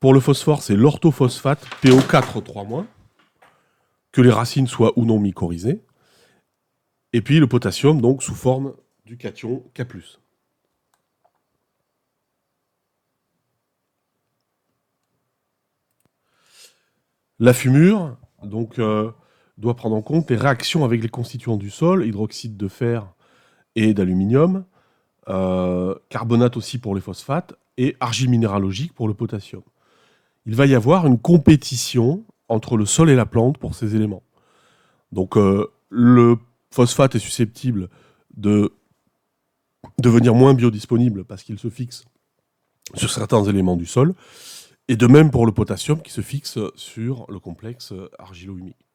Pour le phosphore, c'est l'orthophosphate PO4-3-, que les racines soient ou non mycorhizées. Et puis le potassium, donc sous forme du cation K+. La fumure, donc, doit prendre en compte les réactions avec les constituants du sol, hydroxyde de fer et d'aluminium, carbonate aussi pour les phosphates, et argile minéralogique pour le potassium. Il va y avoir une compétition entre le sol et la plante pour ces éléments. Donc le phosphate est susceptible de devenir moins biodisponible parce qu'il se fixe sur certains éléments du sol, et de même pour le potassium qui se fixe sur le complexe argilo-humique.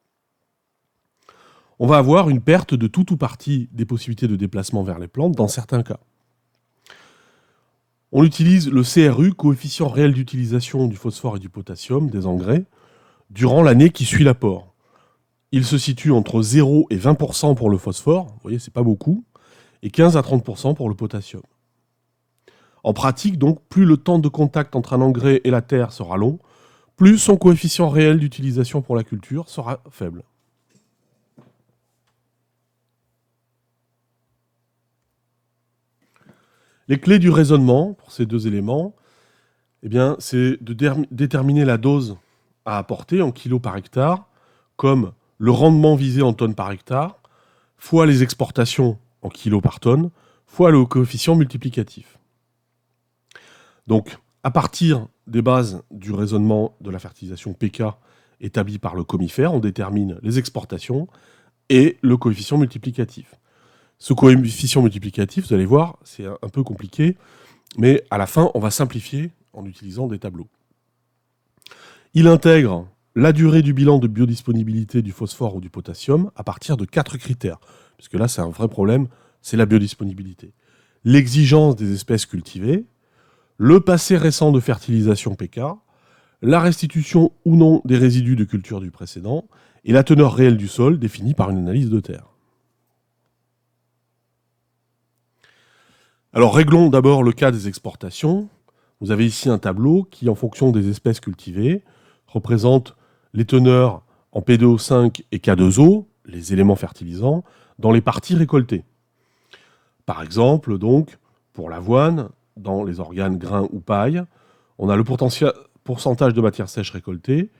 On va avoir une perte de tout ou partie des possibilités de déplacement vers les plantes dans certains cas. On utilise le CRU, coefficient réel d'utilisation du phosphore et du potassium, des engrais, durant l'année qui suit l'apport. Il se situe entre 0 et 20% pour le phosphore, vous voyez, c'est pas beaucoup, et 15 à 30% pour le potassium. En pratique, donc, plus le temps de contact entre un engrais et la terre sera long, plus son coefficient réel d'utilisation pour la culture sera faible. Les clés du raisonnement pour ces deux éléments, eh bien, c'est de déterminer la dose à apporter en kilos par hectare, comme le rendement visé en tonnes par hectare, fois les exportations en kilos par tonne, fois le coefficient multiplicatif. Donc, à partir des bases du raisonnement de la fertilisation pK établi par le comifère, on détermine les exportations et le coefficient multiplicatif. Ce coefficient multiplicatif, vous allez voir, c'est un peu compliqué, mais à la fin, on va simplifier en utilisant des tableaux. Il intègre la durée du bilan de biodisponibilité du phosphore ou du potassium à partir de 4 critères, puisque là, c'est un vrai problème, c'est la biodisponibilité. L'exigence des espèces cultivées, le passé récent de fertilisation pK, la restitution ou non des résidus de culture du précédent, et la teneur réelle du sol définie par une analyse de terre. Alors réglons d'abord le cas des exportations. Vous avez ici un tableau qui, en fonction des espèces cultivées, représente les teneurs en P2O5 et K2O, les éléments fertilisants, dans les parties récoltées. Par exemple, donc, pour l'avoine, dans les organes grains ou paille, on a le pourcentage de matière sèche récoltée,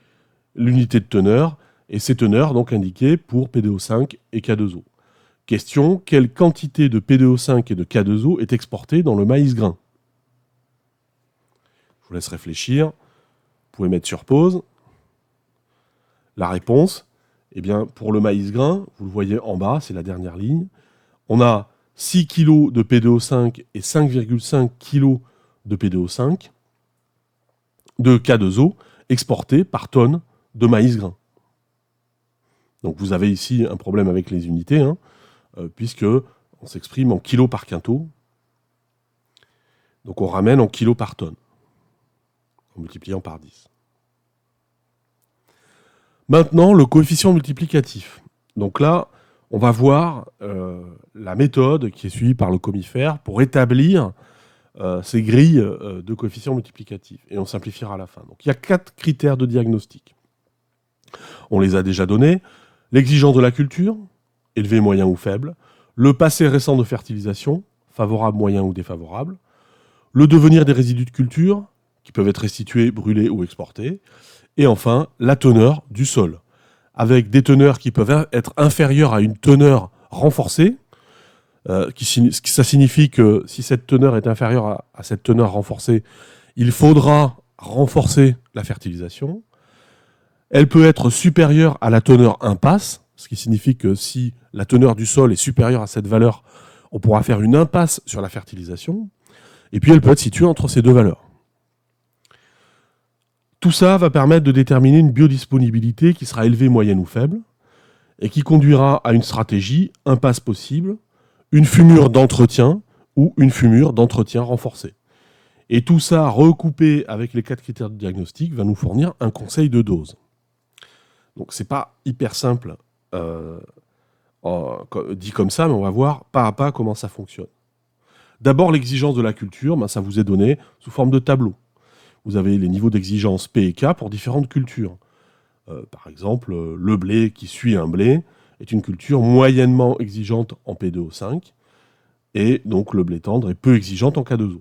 l'unité de teneur, et ces teneurs donc indiquées pour P2O5 et K2O. Question, quelle quantité de P2O5 et de K2O est exportée dans le maïs grain ? Je vous laisse réfléchir. Vous pouvez mettre sur pause. La réponse, eh bien, pour le maïs grain, vous le voyez en bas, c'est la dernière ligne, on a 6 kg de P2O5 et 5,5 kg de P2O5, de K2O, exportés par tonne de maïs grain. Donc vous avez ici un problème avec les unités, puisque on s'exprime en kilos par quintot. Donc on ramène en kilos par tonne, en multipliant par 10. Maintenant, le coefficient multiplicatif. Donc là, on va voir la méthode qui est suivie par le comifère pour établir ces grilles de coefficients multiplicatifs. Et on simplifiera à la fin. Donc il y a 4 critères de diagnostic. On les a déjà donnés. L'exigence de la culture, élevé, moyen ou faible. Le passé récent de fertilisation, favorable, moyen ou défavorable. Le devenir des résidus de culture, qui peuvent être restitués, brûlés ou exportés. Et enfin, la teneur du sol. avec des teneurs qui peuvent être inférieures à une teneur renforcée. Ça signifie que si cette teneur est inférieure à cette teneur renforcée, il faudra renforcer la fertilisation. Elle peut être supérieure à la teneur impasse, ce qui signifie que si la teneur du sol est supérieure à cette valeur, on pourra faire une impasse sur la fertilisation. Et puis elle peut être située entre ces deux valeurs. Tout ça va permettre de déterminer une biodisponibilité qui sera élevée, moyenne ou faible, et qui conduira à une stratégie impasse possible, une fumure d'entretien ou une fumure d'entretien renforcée. Et tout ça, recoupé avec les 4 critères de diagnostic, va nous fournir un conseil de dose. Donc c'est pas hyper simple dit comme ça, mais on va voir pas à pas comment ça fonctionne. D'abord, l'exigence de la culture, ça vous est donné sous forme de tableau. Vous avez les niveaux d'exigence P et K pour différentes cultures. Par exemple, le blé qui suit un blé est une culture moyennement exigeante en P2O5, et donc le blé tendre est peu exigeante en K2O.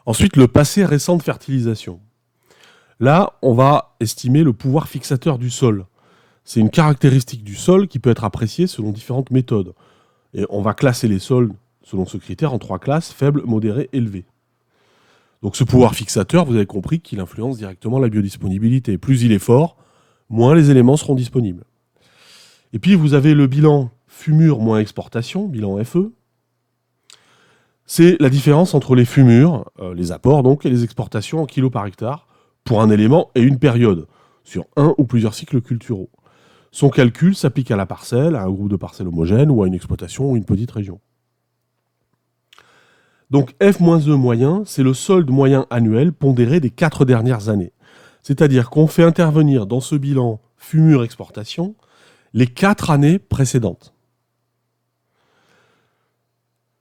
Ensuite, le passé récent de fertilisation. Là, on va estimer le pouvoir fixateur du sol. C'est une caractéristique du sol qui peut être appréciée selon différentes méthodes. Et on va classer les sols selon ce critère en 3 classes, faible, modéré, élevé. Donc ce pouvoir fixateur, vous avez compris qu'il influence directement la biodisponibilité. Plus il est fort, moins les éléments seront disponibles. Et puis vous avez le bilan fumure moins exportation, bilan FE. C'est la différence entre les fumures, les apports donc, et les exportations en kilos par hectare pour un élément et une période, sur un ou plusieurs cycles culturaux. Son calcul s'applique à la parcelle, à un groupe de parcelles homogènes ou à une exploitation ou une petite région. Donc F-E moyen, c'est le solde moyen annuel pondéré des 4 dernières années. C'est-à-dire qu'on fait intervenir dans ce bilan fumure-exportation les 4 années précédentes.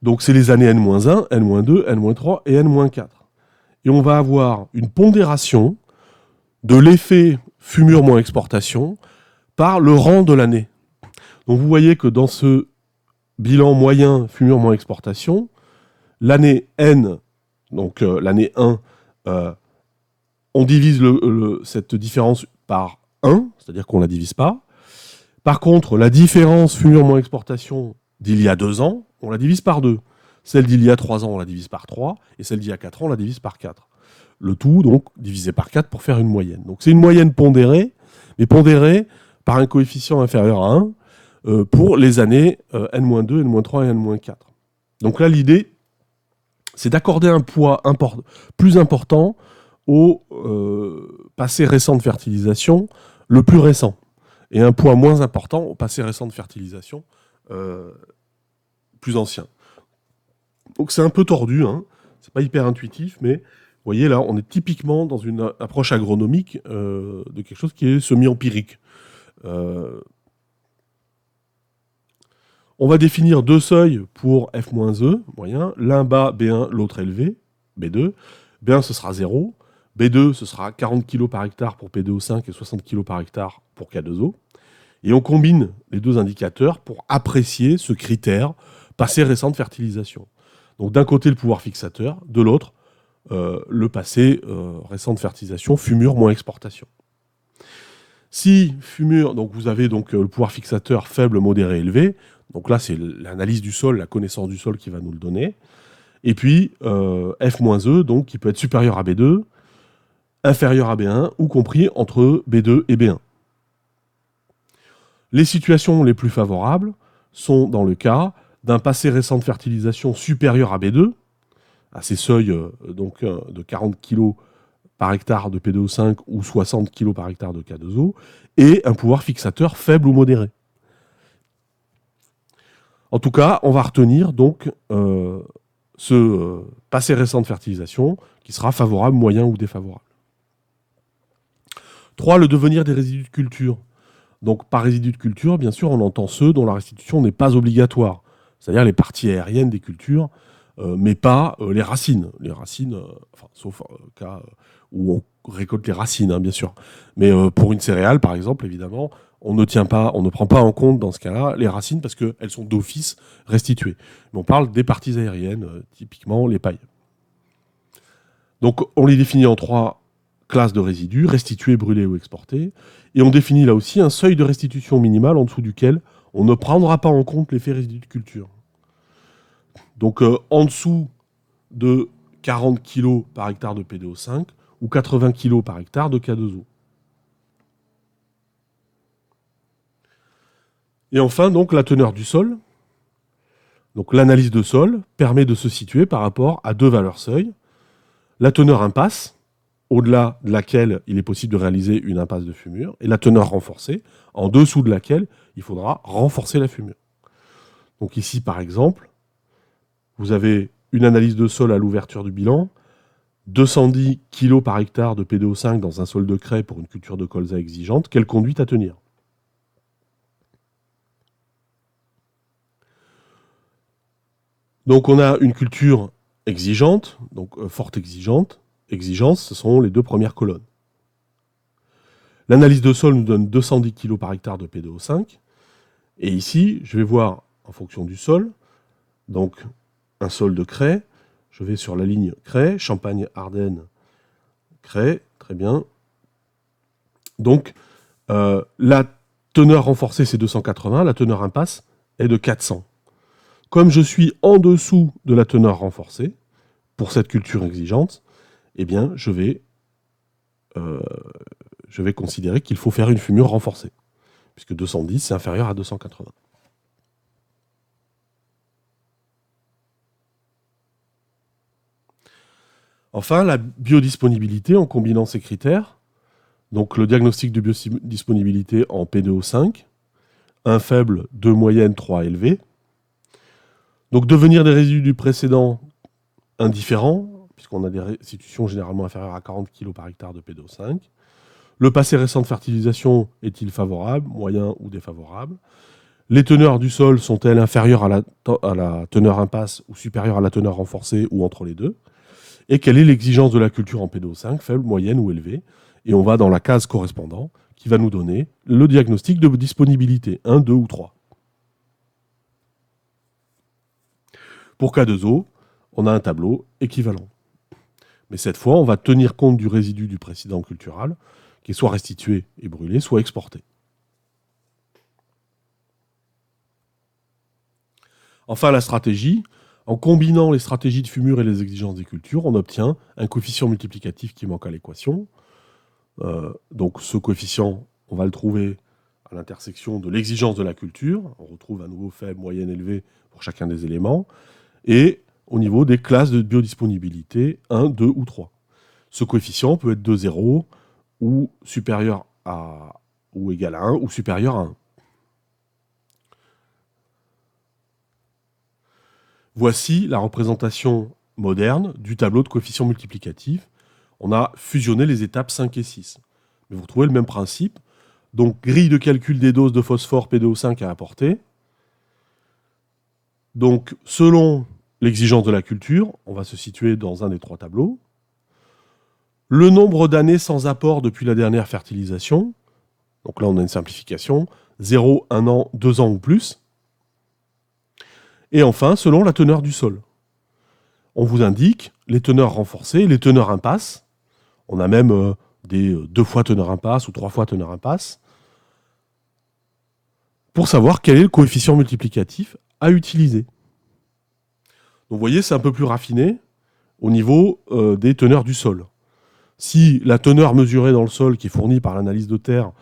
Donc c'est les années N-1, N-2, N-3 et N-4. Et on va avoir une pondération de l'effet fumure-exportation par le rang de l'année. Donc vous voyez que dans ce bilan moyen fumure-exportation, l'année N, donc l'année 1, on divise cette différence par 1, c'est-à-dire qu'on ne la divise pas. Par contre, la différence fumure-exportation d'il y a 2 ans, on la divise par 2. Celle d'il y a 3 ans, on la divise par 3, et celle d'il y a 4 ans, on la divise par 4. Le tout, donc, divisé par 4 pour faire une moyenne. Donc c'est une moyenne pondérée, mais pondérée par un coefficient inférieur à 1 pour les années N-2, N-3 et N-4. Donc là, l'idée, c'est d'accorder un poids plus important au passé récent de fertilisation, le plus récent, et un poids moins important au passé récent de fertilisation plus ancien. Donc c'est un peu tordu, c'est pas hyper intuitif, mais vous voyez là, on est typiquement dans une approche agronomique de quelque chose qui est semi-empirique. On va définir 2 seuils pour F-E, moyen, l'un bas, B1, l'autre élevé, B2. B1, ce sera 0. B2, ce sera 40 kg par hectare pour P2O5 et 60 kg par hectare pour K2O. Et on combine les 2 indicateurs pour apprécier ce critère passé récent de fertilisation. Donc d'un côté, le pouvoir fixateur, de l'autre, le passé récent de fertilisation, fumure moins exportation. Si fumure, donc vous avez donc le pouvoir fixateur faible, modéré, élevé. Donc là, c'est l'analyse du sol, la connaissance du sol qui va nous le donner. Et puis F-E, donc qui peut être supérieur à B2, inférieur à B1, ou compris entre B2 et B1. Les situations les plus favorables sont dans le cas d'un passé récent de fertilisation supérieur à B2, à ces seuils donc, de 40 kg par hectare de P2O5 ou 60 kg par hectare de K2O, et un pouvoir fixateur faible ou modéré. En tout cas, on va retenir donc ce passé récent de fertilisation qui sera favorable, moyen ou défavorable. 3. Le devenir des résidus de culture. Donc par résidus de culture, bien sûr, on entend ceux dont la restitution n'est pas obligatoire, c'est-à-dire les parties aériennes des cultures, mais pas les racines. Les racines, sauf cas où on récolte les racines, bien sûr. Mais pour une céréale, par exemple, évidemment, on ne prend pas en compte dans ce cas-là les racines parce qu'elles sont d'office restituées. Mais on parle des parties aériennes, typiquement les pailles. Donc on les définit en 3 classe de résidus, restitués, brûlés ou exportés. Et on définit là aussi un seuil de restitution minimal en dessous duquel on ne prendra pas en compte l'effet résidu de culture. Donc en dessous de 40 kg par hectare de PDO5 ou 80 kg par hectare de K2O. Et enfin, donc, la teneur du sol. Donc l'analyse de sol permet de se situer par rapport à deux valeurs seuil. La teneur impasse, au-delà de laquelle il est possible de réaliser une impasse de fumure, et la teneur renforcée, en dessous de laquelle il faudra renforcer la fumure. Donc ici, par exemple, vous avez une analyse de sol à l'ouverture du bilan, 210 kg par hectare de PDO5 dans un sol de craie pour une culture de colza exigeante, quelle conduite à tenir? Donc on a une culture exigeante, donc forte exigence, ce sont les deux premières colonnes. L'analyse de sol nous donne 210 kg par hectare de PDO5. Et ici, je vais voir, en fonction du sol, donc un sol de craie, je vais sur la ligne craie, Champagne-Ardenne, craie, très bien. Donc, la teneur renforcée, c'est 280, la teneur impasse est de 400. Comme je suis en dessous de la teneur renforcée, pour cette culture exigeante, eh bien, je vais considérer qu'il faut faire une fumure renforcée, puisque 210, c'est inférieur à 280. Enfin, la biodisponibilité en combinant ces critères. Donc, le diagnostic de biodisponibilité en P2O5, 1 faible, 2 moyenne, 3 élevé. Donc, devenir des résidus du précédent indifférents, puisqu'on a des restitutions généralement inférieures à 40 kg par hectare de P2O5. Le passé récent de fertilisation est-il favorable, moyen ou défavorable? Les teneurs du sol sont-elles inférieures à la teneur impasse ou supérieures à la teneur renforcée ou entre les deux? Et quelle est l'exigence de la culture en PDO5, faible, moyenne ou élevée? Et on va dans la case correspondante qui va nous donner le diagnostic de disponibilité, 1, 2 ou 3. Pour K2O, on a un tableau équivalent. Mais cette fois, on va tenir compte du résidu du précédent cultural, qui est soit restitué et brûlé, soit exporté. Enfin, la stratégie. En combinant les stratégies de fumure et les exigences des cultures, on obtient un coefficient multiplicatif qui manque à l'équation. Donc ce coefficient, on va le trouver à l'intersection de l'exigence de la culture. On retrouve un nouveau faible, moyenne, élevé pour chacun des éléments. Et au niveau des classes de biodisponibilité, 1, 2 ou 3. Ce coefficient peut être de 0 ou supérieur à ou égal à 1 ou supérieur à 1. Voici la représentation moderne du tableau de coefficients multiplicatifs. On a fusionné les étapes 5 et 6. Mais vous retrouvez le même principe. Donc, grille de calcul des doses de phosphore PDO5 à apporter. Donc, selon l'exigence de la culture, on va se situer dans un des trois tableaux. Le nombre d'années sans apport depuis la dernière fertilisation. Donc là, on a une simplification. 0, 1 an, 2 ans ou plus. Et enfin, selon la teneur du sol. On vous indique les teneurs renforcées, les teneurs impasses. On a même des 2 fois teneur impasse ou 3 fois teneur impasse. Pour savoir quel est le coefficient multiplicatif à utiliser. Donc vous voyez, c'est un peu plus raffiné au niveau des teneurs du sol. Si la teneur mesurée dans le sol, qui est fournie par l'analyse de terre,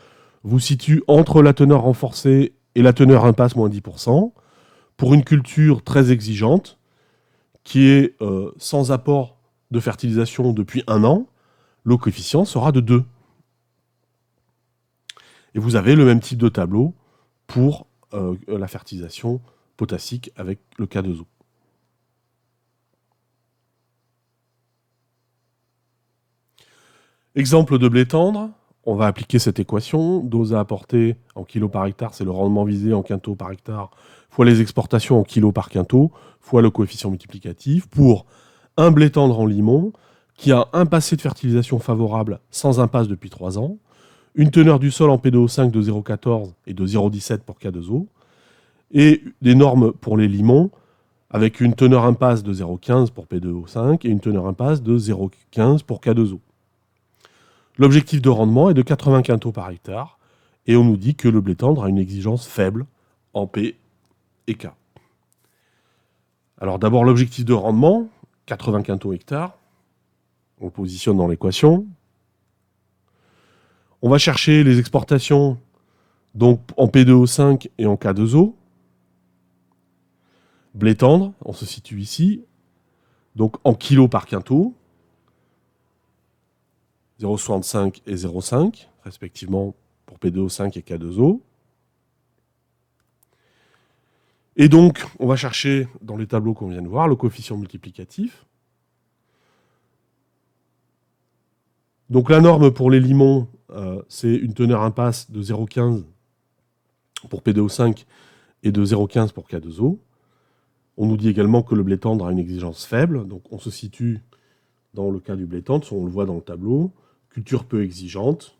vous situe entre la teneur renforcée et la teneur impasse moins 10%, pour une culture très exigeante, qui est sans apport de fertilisation depuis 1 an, le coefficient sera de 2. Et vous avez le même type de tableau pour la fertilisation potassique avec le K2O. Exemple de blé tendre, on va appliquer cette équation. Dose à apporter en kilos par hectare, c'est le rendement visé en quintaux par hectare, fois les exportations en kilos par quintot, fois le coefficient multiplicatif, pour un blé tendre en limon qui a un passé de fertilisation favorable sans impasse depuis 3 ans, une teneur du sol en PDO5 de 0,14 et de 0,17 pour K2O, et des normes pour les limons avec une teneur impasse de 0,15 pour P2O5 et une teneur impasse de 0,15 pour K2O. L'objectif de rendement est de 80 quintaux par hectare, et on nous dit que le blé tendre a une exigence faible en P et K. Alors d'abord l'objectif de rendement, 80 quintaux hectare, on le positionne dans l'équation. On va chercher les exportations donc en P2O5 et en K2O. Blé tendre, on se situe ici, donc en kilos par quintot, 0,65 et 0,5, respectivement pour P2O5 et K2O. Et donc, on va chercher, dans les tableaux qu'on vient de voir, le coefficient multiplicatif. Donc la norme pour les limons, c'est une teneur impasse de 0,15 pour P2O5 et de 0,15 pour K2O. On nous dit également que le blé tendre a une exigence faible, donc on se situe dans le cas du blé tendre, on le voit dans le tableau, culture peu exigeante.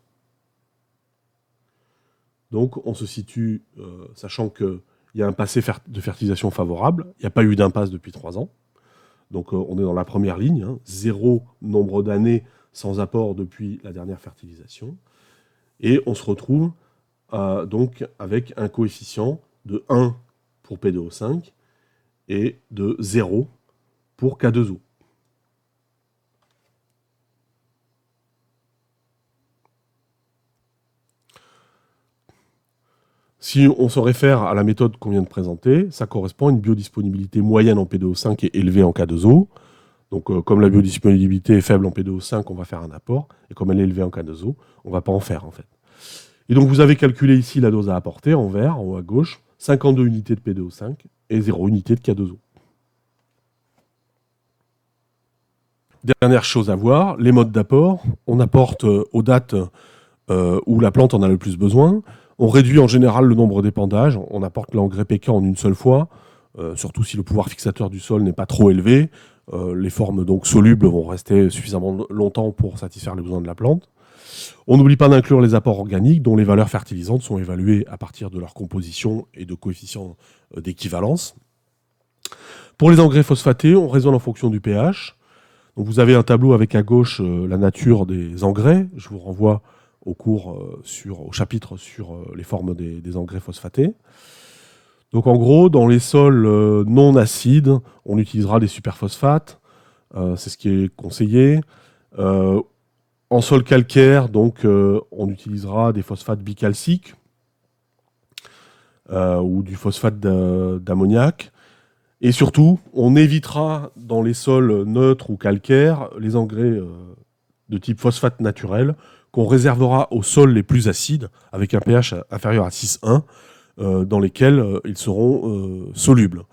Donc on se situe, sachant qu'il y a un passé de fertilisation favorable, il n'y a pas eu d'impasse depuis 3 ans. Donc on est dans la première ligne, 0 nombre d'années sans apport depuis la dernière fertilisation. Et on se retrouve donc avec un coefficient de 1 pour P2O5 et de 0 pour K2O. Si on se réfère à la méthode qu'on vient de présenter, ça correspond à une biodisponibilité moyenne en P2O5 et élevée en K2O. Donc comme la biodisponibilité est faible en P2O5, on va faire un apport, et comme elle est élevée en K2O, on ne va pas en faire en fait. Et donc vous avez calculé ici la dose à apporter en vert, en haut à gauche, 52 unités de P2O5 et 0 unité de K2O. Dernière chose à voir, les modes d'apport. On apporte aux dates où la plante en a le plus besoin. On réduit en général le nombre d'épandages. On apporte l'engrais PK en une seule fois, surtout si le pouvoir fixateur du sol n'est pas trop élevé. Les formes donc solubles vont rester suffisamment longtemps pour satisfaire les besoins de la plante. On n'oublie pas d'inclure les apports organiques dont les valeurs fertilisantes sont évaluées à partir de leur composition et de coefficients d'équivalence. Pour les engrais phosphatés, on raisonne en fonction du pH. Donc vous avez un tableau avec à gauche la nature des engrais. Je vous renvoie au chapitre sur les formes des engrais phosphatés. Donc en gros, dans les sols non acides, on utilisera des superphosphates. C'est ce qui est conseillé. En sol calcaire, donc, on utilisera des phosphates bicalciques ou du phosphate d'ammoniac. Et surtout, on évitera dans les sols neutres ou calcaires les engrais de type phosphate naturel qu'on réservera aux sols les plus acides, avec un pH inférieur à 6,1, dans lesquels ils seront solubles.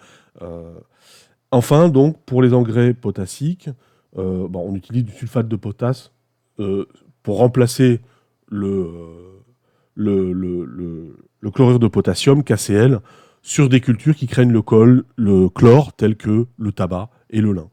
Enfin, donc, pour les engrais potassiques, on utilise du sulfate de potasse pour remplacer le chlorure de potassium, KCl, sur des cultures qui craignent le chlore, telles que le tabac et le lin.